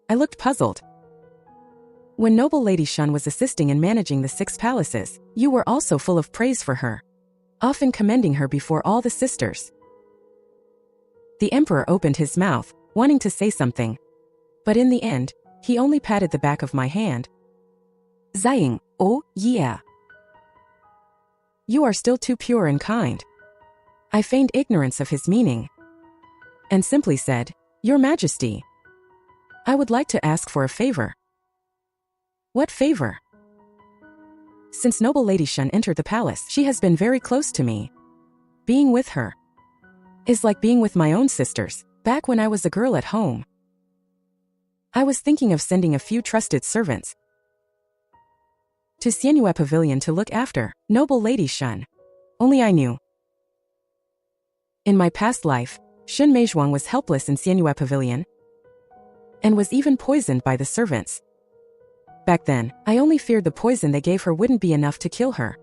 I looked puzzled. "When noble Lady Shun was assisting in managing the 6 palaces, you were also full of praise for her, often commending her before all the sisters." The emperor opened his mouth, wanting to say something, but in the end, he only patted the back of my hand. "Zaying, oh, yeah. You are still too pure and kind." I feigned ignorance of his meaning, and simply said, "Your Majesty, I would like to ask for a favor." "What favor?" "Since noble Lady Shun entered the palace, she has been very close to me. Being with her is like being with my own sisters, back when I was a girl at home. I was thinking of sending a few trusted servants to Xianyue Pavilion to look after noble Lady Shun. Only I knew. In my past life, Shen Meizhuang was helpless in Xianyue Pavilion and was even poisoned by the servants. Back then, I only feared the poison they gave her wouldn't be enough to kill her.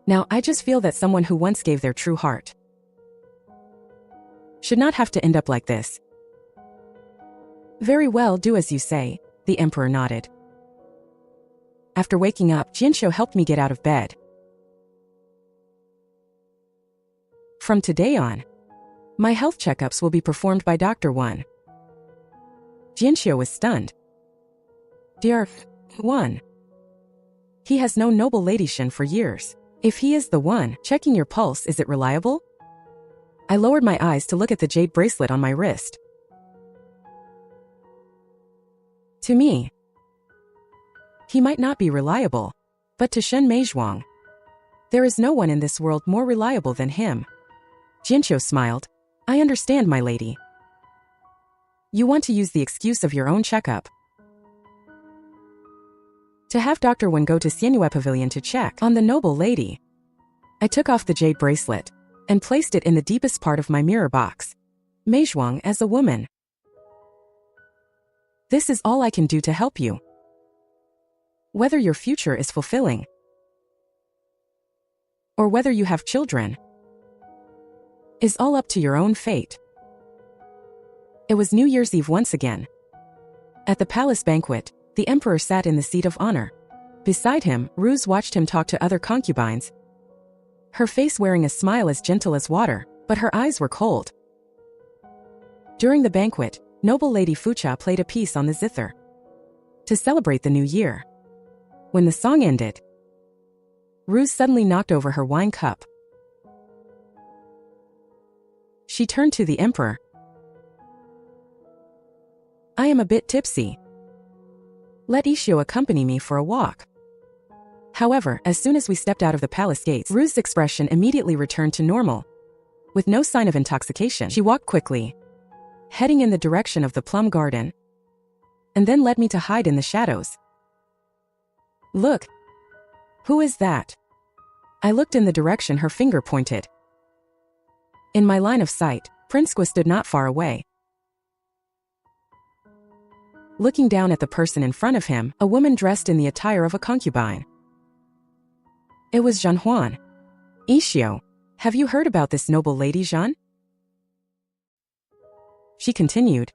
Now I just feel that someone who once gave their true heart should not have to end up like this." "Very well, do as you say," the emperor nodded. After waking up, Jianxiu helped me get out of bed. From today on, my health checkups will be performed by Dr. Wan. Jianxiu was stunned. Dear Wan, he has known noble Lady Shen for years. If he is the one checking your pulse, is it reliable? I lowered my eyes to look at the jade bracelet on my wrist. To me, he might not be reliable, but to Shen Meizhuang, there is no one in this world more reliable than him. Jianxiu smiled. "I understand, my lady. You want to use the excuse of your own checkup to have Dr. Wen go to Xianyue Pavilion to check on the noble lady." I took off the jade bracelet and placed it in the deepest part of my mirror box. "Meizhuang, as a woman, this is all I can do to help you. Whether your future is fulfilling or whether you have children is all up to your own fate." It was New Year's Eve once again. At the palace banquet, the emperor sat in the seat of honor. Beside him, Ruse watched him talk to other concubines, her face wearing a smile as gentle as water, but her eyes were cold. During the banquet, noble Lady Fucha played a piece on the zither to celebrate the new year. When the song ended, Ruse suddenly knocked over her wine cup. She turned to the emperor. "I am a bit tipsy. Let Ishio accompany me for a walk." However, as soon as we stepped out of the palace gates, Ruse's expression immediately returned to normal. With no sign of intoxication, she walked quickly, heading in the direction of the plum garden. and then led me to hide in the shadows. Look. Who is that? I looked in the direction her finger pointed. In my line of sight, Prince Gua stood not far away. Looking down at the person in front of him, a woman dressed in the attire of a concubine. It was Jean Huan. Ishio, have you heard about this noble lady, Jean? She continued.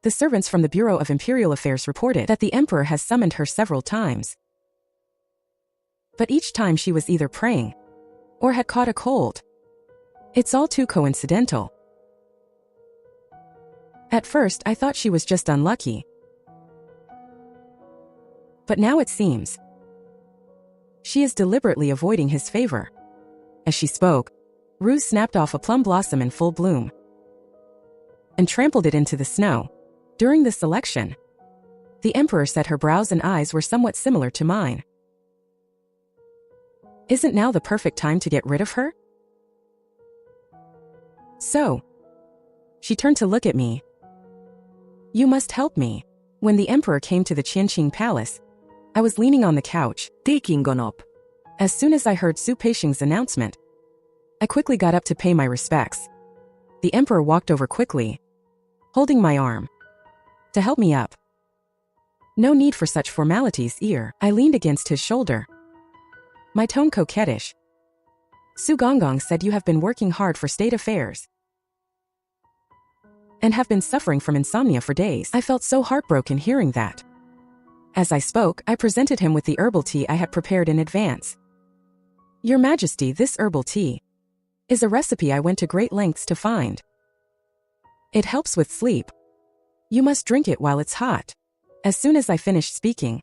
The servants from the Bureau of Imperial Affairs reported that the Emperor has summoned her several times. But each time she was either praying or had caught a cold. It's all too coincidental. At first, I thought she was just unlucky. But now it seems she is deliberately avoiding his favor. As she spoke, Ruse snapped off a plum blossom in full bloom and trampled it into the snow. During the selection, the Emperor said her brows and eyes were somewhat similar to mine. Isn't now the perfect time to get rid of her? So, she turned to look at me. You must help me. When the Emperor came to the Qianqing Palace, I was leaning on the couch, taking a nap. As soon as I heard Su Peixing's announcement, I quickly got up to pay my respects. The Emperor walked over quickly, holding my arm, to help me up. No need for such formalities, ear. I leaned against his shoulder, my tone coquettish. Su Gonggong said you have been working hard for state affairs and have been suffering from insomnia for days. I felt so heartbroken hearing that. As I spoke, I presented him with the herbal tea I had prepared in advance. Your Majesty, this herbal tea is a recipe I went to great lengths to find. It helps with sleep. You must drink it while it's hot. As soon as I finished speaking,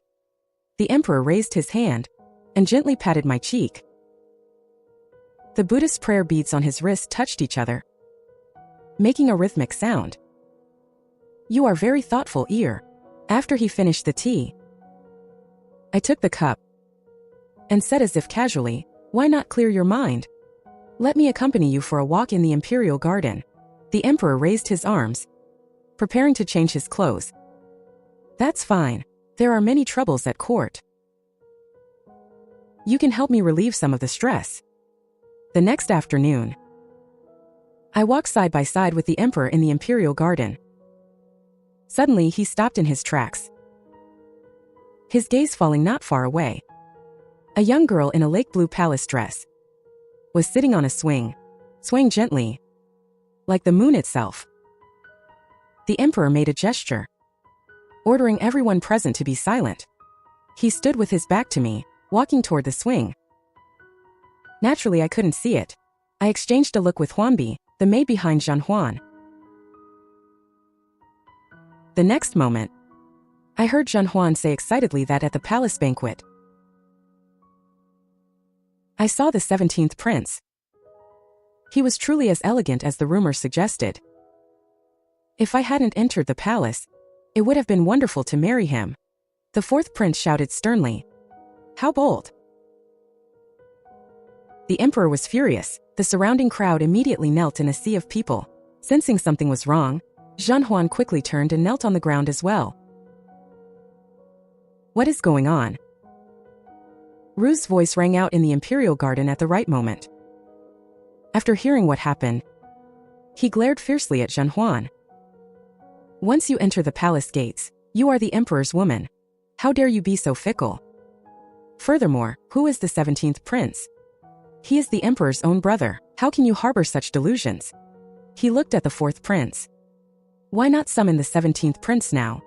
the Emperor raised his hand and gently patted my cheek. The Buddhist prayer beads on his wrist touched each other, making a rhythmic sound. You are very thoughtful, ear. After he finished the tea, I took the cup and said as if casually, why not clear your mind? Let me accompany you for a walk in the Imperial garden. The Emperor raised his arms, preparing to change his clothes. That's fine. There are many troubles at court. You can help me relieve some of the stress. The next afternoon, I walked side by side with the Emperor in the Imperial garden. Suddenly, he stopped in his tracks, his gaze falling not far away. A young girl in a lake blue palace dress was sitting on a swing, swaying gently, like the moon itself. The Emperor made a gesture, ordering everyone present to be silent. He stood with his back to me, walking toward the swing. Naturally, I couldn't see it. I exchanged a look with Huanbi, the maid behind Jean Huan. The next moment, I heard Jean Huan say excitedly that at the palace banquet, I saw the 17th prince. He was truly as elegant as the rumor suggested. If I hadn't entered the palace, it would have been wonderful to marry him. The 4th prince shouted sternly. How bold! The Emperor was furious. The surrounding crowd immediately knelt in a sea of people. Sensing something was wrong, Jean Huan quickly turned and knelt on the ground as well. What is going on? Rue's voice rang out in the Imperial garden at the right moment. After hearing what happened, he glared fiercely at Jean Huan. Once you enter the palace gates, you are the Emperor's woman. How dare you be so fickle? Furthermore, who is the 17th prince? He is the Emperor's own brother. How can you harbor such delusions? He looked at the 4th prince. Why not summon the 17th prince now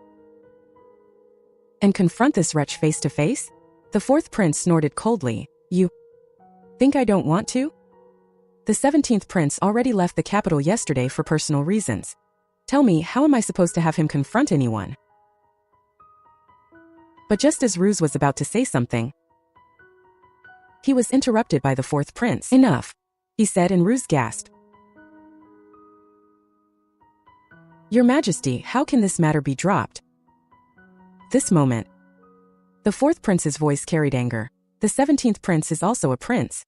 and confront this wretch face to face? The 4th prince snorted coldly. You think I don't want to? The 17th prince already left the capital yesterday for personal reasons. Tell me, how am I supposed to have him confront anyone? But just as Ruse was about to say something, he was interrupted by the 4th prince. Enough, he said, and Ruse gasped. Your Majesty, how can this matter be dropped? This moment, the 4th prince's voice carried anger. The 17th prince is also a prince.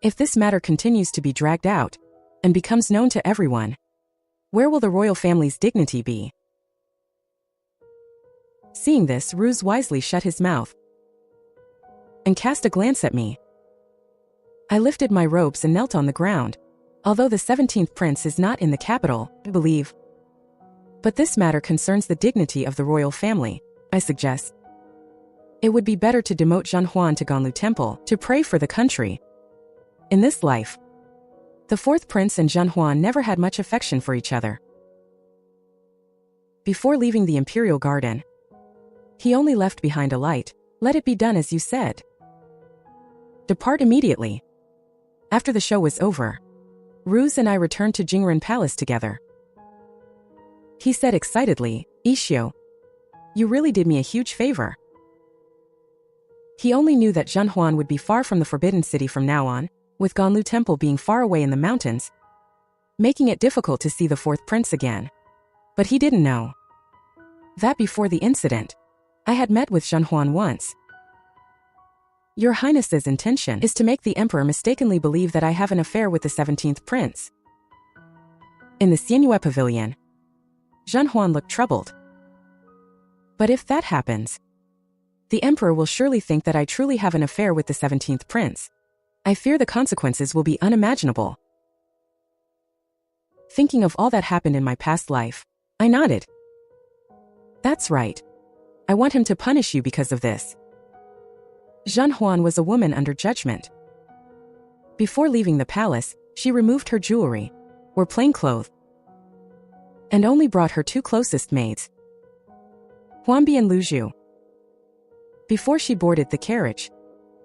If this matter continues to be dragged out and becomes known to everyone, where will the royal family's dignity be? Seeing this, Ruse wisely shut his mouth and cast a glance at me. I lifted my robes and knelt on the ground. Although the 17th prince is not in the capital, I believe. But this matter concerns the dignity of the royal family, I suggest. It would be better to demote Zhan Huan to Ganlu Temple to pray for the country. In this life, the 4th prince and Zhan Huan never had much affection for each other. Before leaving the Imperial garden, he only left behind a light. Let it be done as you said. Depart immediately. After the show was over, Ruse and I returned to Jingren Palace together. He said excitedly, Ishio, you really did me a huge favor. He only knew that Zhan Huan would be far from the Forbidden City from now on, with Ganlu Temple being far away in the mountains, making it difficult to see the 4th prince again. But he didn't know that before the incident, I had met with Zhan Huan once. Your Highness's intention is to make the Emperor mistakenly believe that I have an affair with the 17th prince. In the Xianyue Pavilion, Zhan Huan looked troubled. But if that happens, the Emperor will surely think that I truly have an affair with the 17th prince. I fear the consequences will be unimaginable. Thinking of all that happened in my past life, I nodded. That's right. I want him to punish you because of this. Zhan Huan was a woman under judgment. Before leaving the palace, she removed her jewelry, wore plain clothes, and only brought her 2 closest maids, Huanbi and Luzhu. Before she boarded the carriage,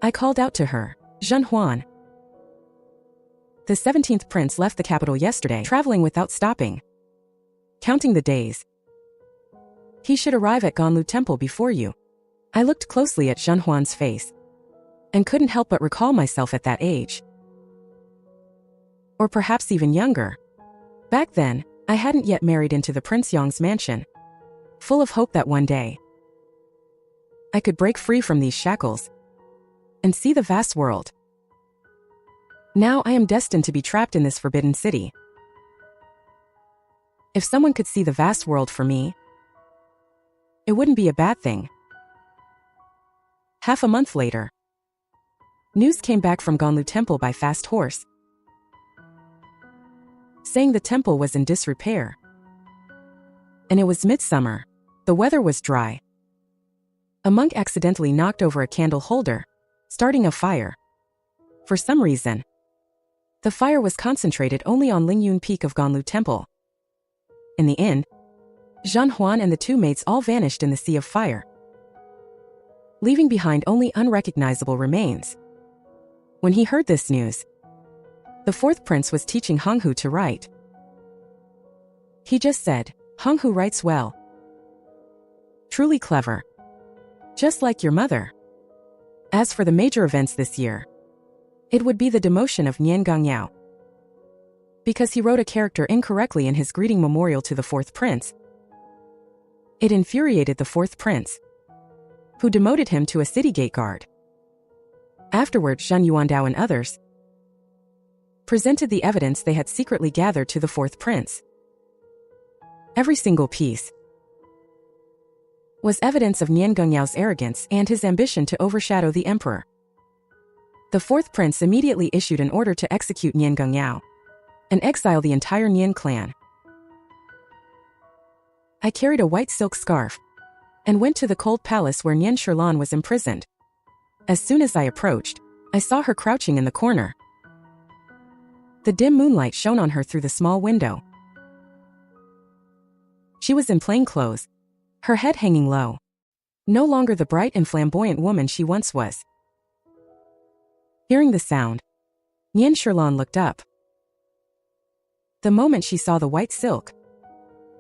I called out to her, Zhan Huan. The 17th prince left the capital yesterday, traveling without stopping. Counting the days, he should arrive at Ganlu Temple before you. I looked closely at Zhan Huan's face and couldn't help but recall myself at that age. Or perhaps even younger. Back then, I hadn't yet married into the Prince Yong's mansion, full of hope that one day I could break free from these shackles and see the vast world. Now I am destined to be trapped in this forbidden city. If someone could see the vast world for me, it wouldn't be a bad thing. Half a month later, news came back from Ganlu Temple by fast horse, saying the temple was in disrepair. And it was midsummer. The weather was dry. A monk accidentally knocked over a candle holder, starting a fire. For some reason, the fire was concentrated only on Lingyun Peak of Ganlu Temple. In the end, Zhan Huan and the 2 maids all vanished in the sea of fire, leaving behind only unrecognizable remains. When he heard this news, the 4th prince was teaching Honghu to write. He just said, Honghu writes well. Truly clever. Just like your mother. As for the major events this year, it would be the demotion of Nian Gangyao. Because he wrote a character incorrectly in his greeting memorial to the 4th prince. It infuriated the 4th prince, who demoted him to a city gate guard. Afterward, Zhan Yuandao and others presented the evidence they had secretly gathered to the 4th prince. Every single piece was evidence of Nian Gengyao's arrogance and his ambition to overshadow the emperor. The 4th prince immediately issued an order to execute Nian Gengyao and exile the entire Nian clan. I carried a white silk scarf and went to the cold palace where Nian Shilan was imprisoned. As soon as I approached, I saw her crouching in the corner. The dim moonlight shone on her through the small window. She was in plain clothes, her head hanging low. No longer the bright and flamboyant woman she once was. Hearing the sound, Nian Shilan looked up. The moment she saw the white silk,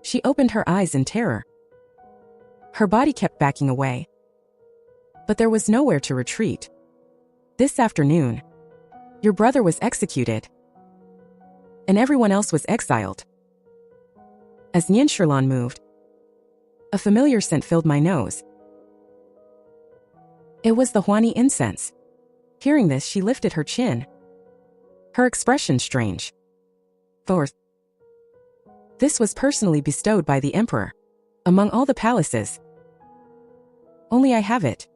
she opened her eyes in terror. Her body kept backing away, but there was nowhere to retreat. This afternoon, your brother was executed, and everyone else was exiled. As Nian Shilan moved, a familiar scent filled my nose. It was the Huani incense. Hearing this, she lifted her chin, her expression strange. Fourth, this was personally bestowed by the emperor. Among all the palaces, Only I have it.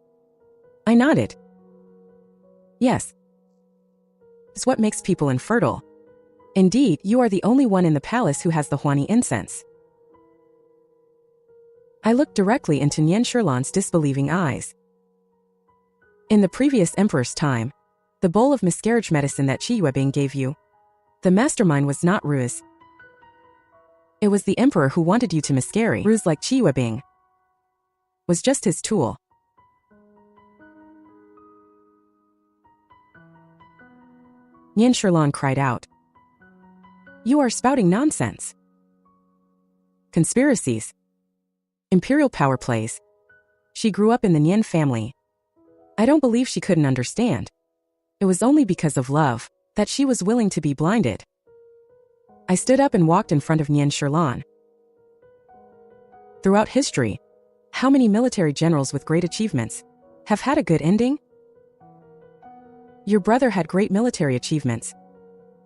I nodded. Yes. It's what makes people infertile. Indeed, you are the only one in the palace who has the Huani incense. I looked directly into Nian Shirlan's disbelieving eyes. In the previous emperor's time, the bowl of miscarriage medicine that Qi Yuebing gave you, the mastermind was not Ruiz. It was the emperor who wanted you to miscarry. Ruiz, like Qi Yuebing, was just his tool. Nian Shirlan cried out. You are spouting nonsense. Conspiracies. Imperial power plays. She grew up in the Nian family. I don't believe she couldn't understand. It was only because of love that she was willing to be blinded. I stood up and walked in front of Nian Shirlan. Throughout history, how many military generals with great achievements have had a good ending? Your brother had great military achievements,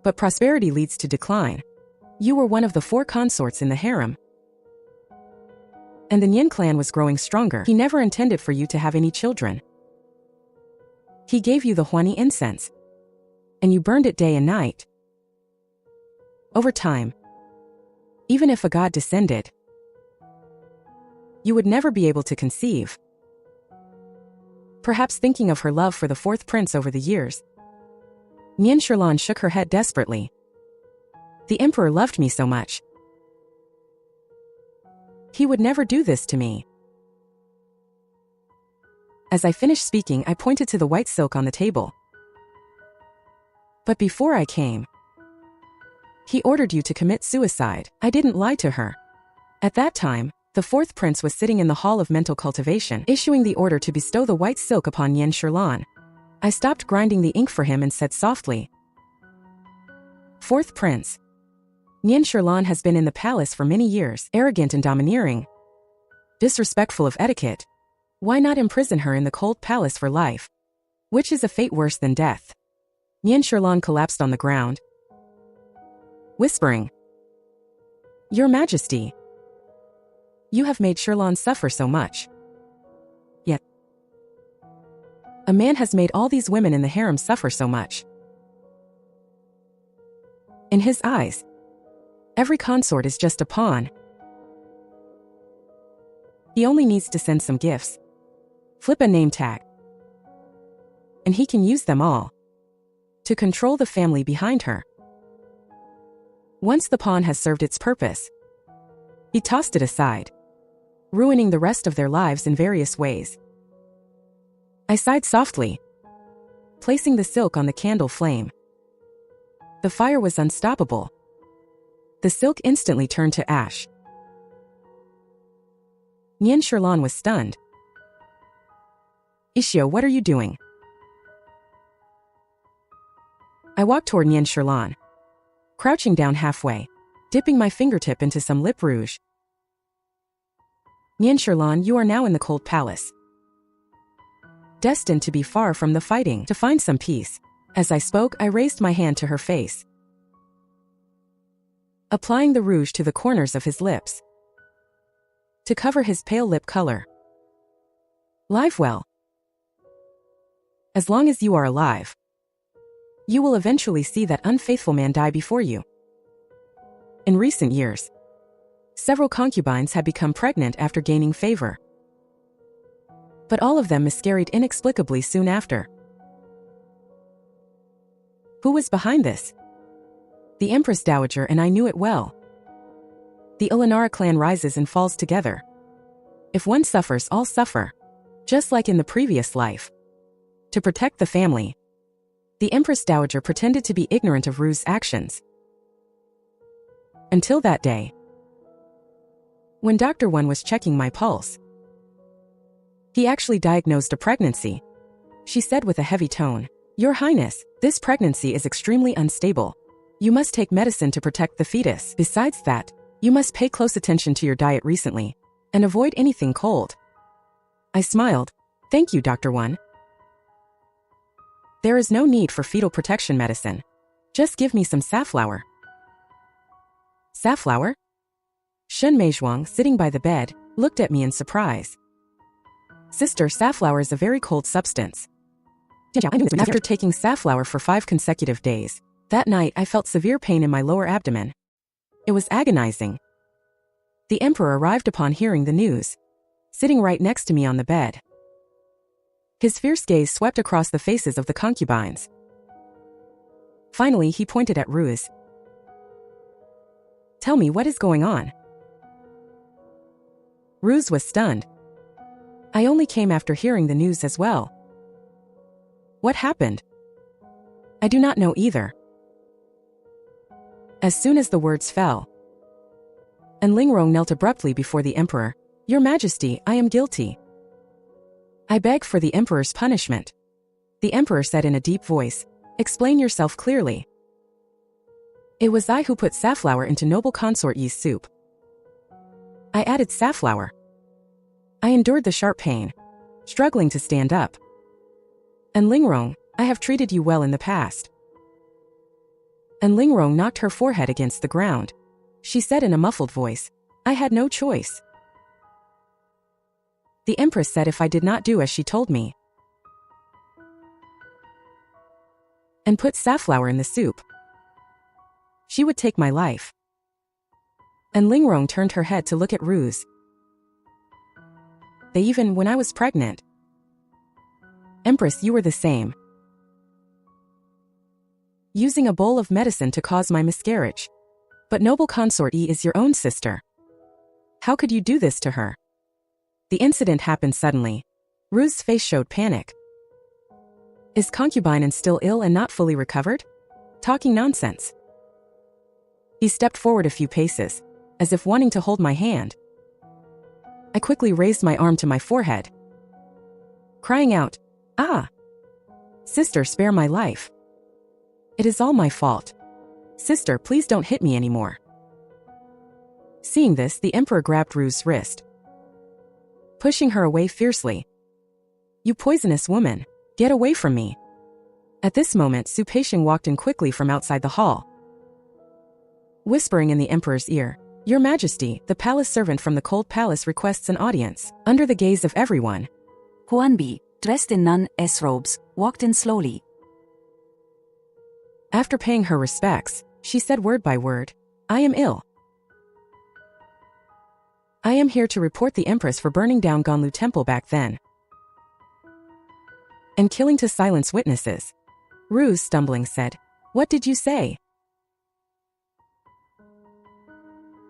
but prosperity leads to decline. You were one of the 4 consorts in the harem, and the Nian clan was growing stronger. He never intended for you to have any children. He gave you the Huani incense, and you burned it day and night. Over time, even if a god descended, you would never be able to conceive. Perhaps thinking of her love for the 4th prince over the years, Nian Shirlan shook her head desperately. The emperor loved me so much. He would never do this to me. As I finished speaking, I pointed to the white silk on the table. But before I came, he ordered you to commit suicide. I didn't lie to her. At that time, the 4th prince was sitting in the hall of mental cultivation, issuing the order to bestow the white silk upon Nian Shirlan. I stopped grinding the ink for him and said softly, 4th prince. Nian Shirlan has been in the palace for many years, arrogant and domineering, disrespectful of etiquette. Why not imprison her in the cold palace for life? Which is a fate worse than death. Nian Shirlan collapsed on the ground, whispering, Your Majesty, you have made Shirlan suffer so much. Yet, a man has made all these women in the harem suffer so much. In his eyes, every consort is just a pawn. He only needs to send some gifts, flip a name tag, and he can use them all to control the family behind her. Once the pawn has served its purpose, he tossed it aside, ruining the rest of their lives in various ways. I sighed softly, placing the silk on the candle flame. The fire was unstoppable. The silk instantly turned to ash. Nian Shirlan was stunned. Ishio, what are you doing? I walked toward Nian Shirlan, crouching down halfway, dipping my fingertip into some lip rouge. Nian Shirlan, you are now in the cold palace, destined to be far from the fighting, to find some peace. As I spoke, I raised my hand to her face, applying the rouge to the corners of his lips, to cover his pale lip color. Live well. As long as you are alive, you will eventually see that unfaithful man die before you. In recent years, several concubines had become pregnant after gaining favor, but all of them miscarried inexplicably soon after. Who was behind this? The Empress Dowager, and I knew it well. The Ulanara clan rises and falls together. If one suffers, all suffer, just like in the previous life. To protect the family, the Empress Dowager pretended to be ignorant of Ru's actions. Until that day, when Dr. Wan was checking my pulse, he actually diagnosed a pregnancy. She said with a heavy tone, Your Highness, this pregnancy is extremely unstable. You must take medicine to protect the fetus. Besides that, you must pay close attention to your diet recently, and avoid anything cold. I smiled. Thank you, Dr. Wan. There is no need for fetal protection medicine. Just give me some safflower. Safflower? Shen Meizhuang, sitting by the bed, looked at me in surprise. Sister, safflower is a very cold substance. After taking safflower for 5 consecutive days, that night I felt severe pain in my lower abdomen. It was agonizing. The emperor arrived upon hearing the news, sitting right next to me on the bed. His fierce gaze swept across the faces of the concubines. Finally, he pointed at Ruse. "Tell me, what is going on?" Ruse was stunned. "I only came after hearing the news as well." "What happened?" "I do not know either." As soon as the words fell, and Lingrong knelt abruptly before the emperor. "Your Majesty, I am guilty. I beg for the emperor's punishment." The emperor said in a deep voice, "Explain yourself clearly." "It was I who put safflower into noble consort Yi's soup. I added safflower. I endured the sharp pain, struggling to stand up. And Lingrong, I have treated you well in the past." And Lingrong knocked her forehead against the ground. She said in a muffled voice, "I had no choice." The Empress said if I did not do as she told me, and put safflower in the soup, she would take my life. And Lingrong turned her head to look at Ruse. "They even when I was pregnant." "Empress, you were the same. Using a bowl of medicine to cause my miscarriage. But noble consort Yi is your own sister. How could you do this to her?" The incident happened suddenly. Ruse's face showed panic. "Is Concubine still ill and not fully recovered? Talking nonsense." He stepped forward a few paces, as if wanting to hold my hand. I quickly raised my arm to my forehead, crying out, "Ah! Sister, spare my life. It is all my fault. Sister, please don't hit me anymore." Seeing this, the emperor grabbed Ruse's wrist, pushing her away fiercely. "You poisonous woman, get away from me." At this moment, Su Peixiang walked in quickly from outside the hall, whispering in the emperor's ear, "Your Majesty, the palace servant from the cold palace requests an audience." Under the gaze of everyone, Huanbi, dressed in nun-s robes, walked in slowly. After paying her respects, she said word by word, "I am ill. I am here to report the Empress for burning down Ganlu Temple back then and killing to silence witnesses." Ruse, stumbling, said, "What did you say?"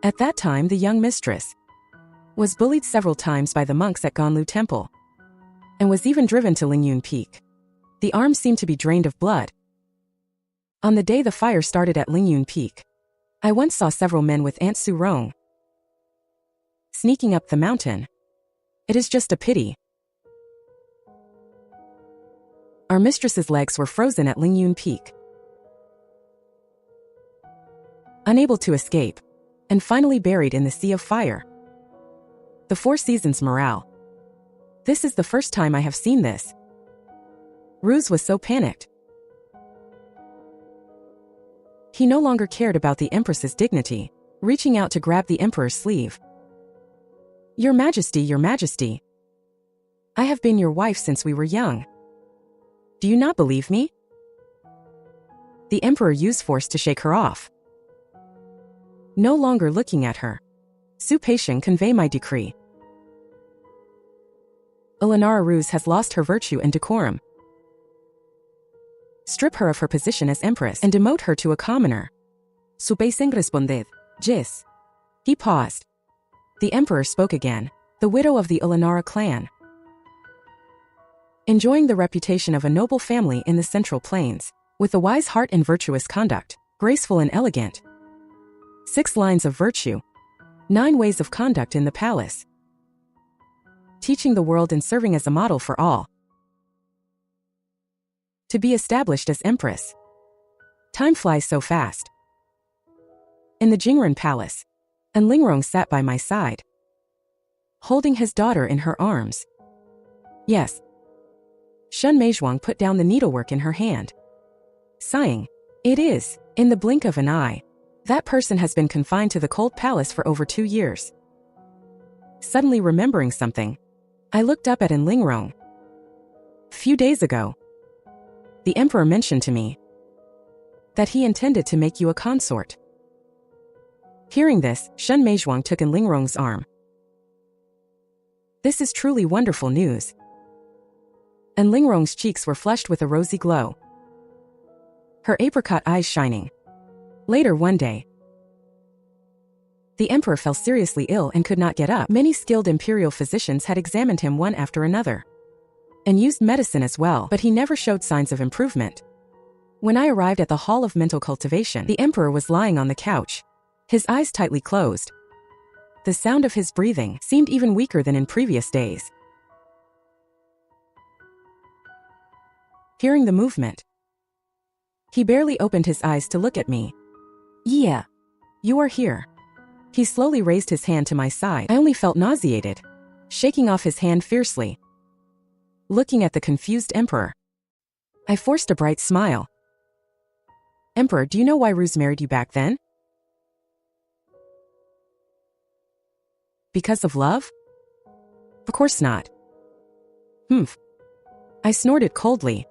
At that time, the young mistress was bullied several times by the monks at Ganlu Temple and was even driven to Lingyun Peak. The arm seemed to be drained of blood. On the day the fire started at Lingyun Peak, I once saw several men with Aunt Su Rong sneaking up the mountain. It is just a pity our mistress's legs were frozen at Lingyun Peak, unable to escape, and finally buried in the sea of fire. The Four Seasons morale. This is the first time I have seen this. Ruse was so panicked. He no longer cared about the Empress's dignity, reaching out to grab the Emperor's sleeve. "Your Majesty, Your Majesty. I have been your wife since we were young. Do you not believe me?" The Emperor used force to shake her off. No longer looking at her, "Su Peixiang, convey my decree. Ilanara Ruse has lost her virtue and decorum. Strip her of her position as Empress and demote her to a commoner." "Su Peixiang responded, yes." He paused. The Emperor spoke again, "The widow of the Ilanara clan, enjoying the reputation of a noble family in the Central Plains, with a wise heart and virtuous conduct, graceful and elegant. 6 lines of virtue, 9 ways of conduct in the palace, teaching the world and serving as a model for all. To be established as Empress. Time flies so fast." In the Jingren Palace, and Lingrong sat by my side, holding his daughter in her arms. "Yes." Shun Meizhuang put down the needlework in her hand, sighing, "It is, in the blink of an eye. That person has been confined to the cold palace for over 2 years." Suddenly remembering something, I looked up at Lingrong. Few days ago, the emperor mentioned to me that he intended to make you a consort. Hearing this, Shen Meizhuang took Lingrong's arm. This is truly wonderful news. And Lingrong's cheeks were flushed with a rosy glow, her apricot eyes shining. Later one day, the emperor fell seriously ill and could not get up. Many skilled imperial physicians had examined him one after another, and used medicine as well, but he never showed signs of improvement. When I arrived at the Hall of Mental Cultivation, the emperor was lying on the couch, his eyes tightly closed. The sound of his breathing seemed even weaker than in previous days. Hearing the movement, he barely opened his eyes to look at me. Yeah, you are here. He slowly raised his hand to my side. I only felt nauseated, shaking off his hand fiercely. Looking at the confused emperor, I forced a bright smile. Emperor, do you know why Ruse married you back then? Because of love? Of course not. Humph. I snorted coldly.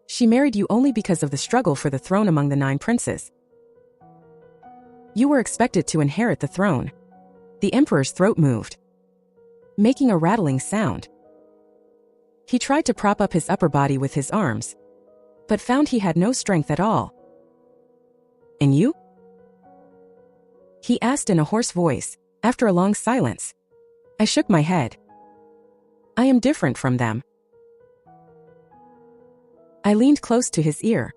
She married you only because of the struggle for the throne among the 9 princes. You were expected to inherit the throne. The emperor's throat moved, making a rattling sound. He tried to prop up his upper body with his arms, but found he had no strength at all. And you? He asked in a hoarse voice, after a long silence. I shook my head. I am different from them. I leaned close to his ear.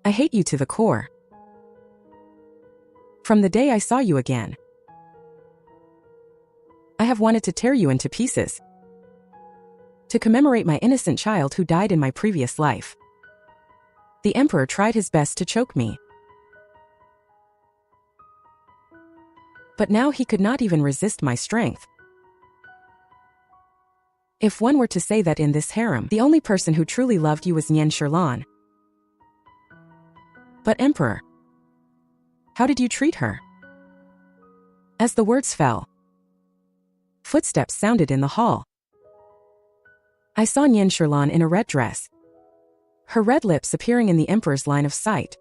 I hate you to the core. From the day I saw you again, I have wanted to tear you into pieces, to commemorate my innocent child who died in my previous life. The emperor tried his best to choke me, but now he could not even resist my strength. If one were to say that in this harem, the only person who truly loved you was Nian Shirlan. But Emperor, how did you treat her? As the words fell, footsteps sounded in the hall. I saw Nian Shirlan in a red dress, her red lips appearing in the Emperor's line of sight.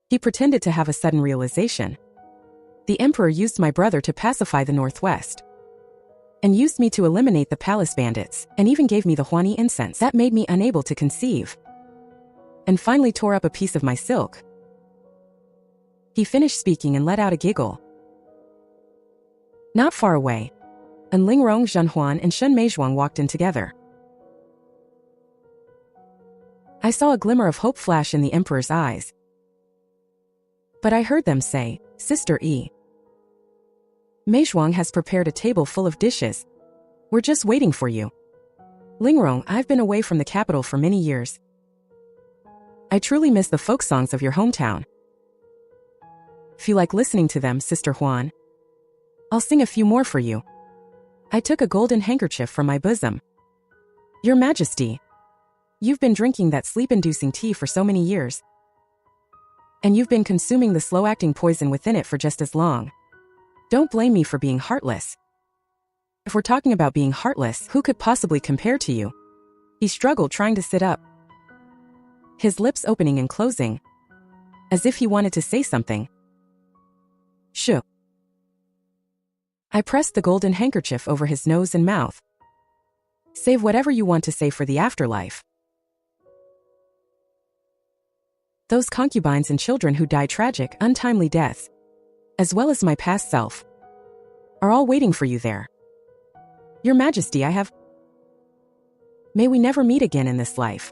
He pretended to have a sudden realization. The Emperor used my brother to pacify the Northwest, and used me to eliminate the palace bandits, and even gave me the Huani incense that made me unable to conceive, and finally tore up a piece of my silk. He finished speaking and let out a giggle. Not far away, Lingrong, Zhenhuan, and Shen Meizhuang walked in together. I saw a glimmer of hope flash in the Emperor's eyes, but I heard them say, Sister E. Meizhuang has prepared a table full of dishes. We're just waiting for you. Lingrong, I've been away from the capital for many years. I truly miss the folk songs of your hometown. If you like listening to them, Sister Huan, I'll sing a few more for you. I took a golden handkerchief from my bosom. Your Majesty, you've been drinking that sleep-inducing tea for so many years, and you've been consuming the slow-acting poison within it for just as long. Don't blame me for being heartless. If we're talking about being heartless, who could possibly compare to you? He struggled trying to sit up, his lips opening and closing, as if he wanted to say something. Shoo. I pressed the golden handkerchief over his nose and mouth. Save whatever you want to say for the afterlife. Those concubines and children who die tragic, untimely deaths, as well as my past self, are all waiting for you there. Your Majesty, I have... May we never meet again in this life.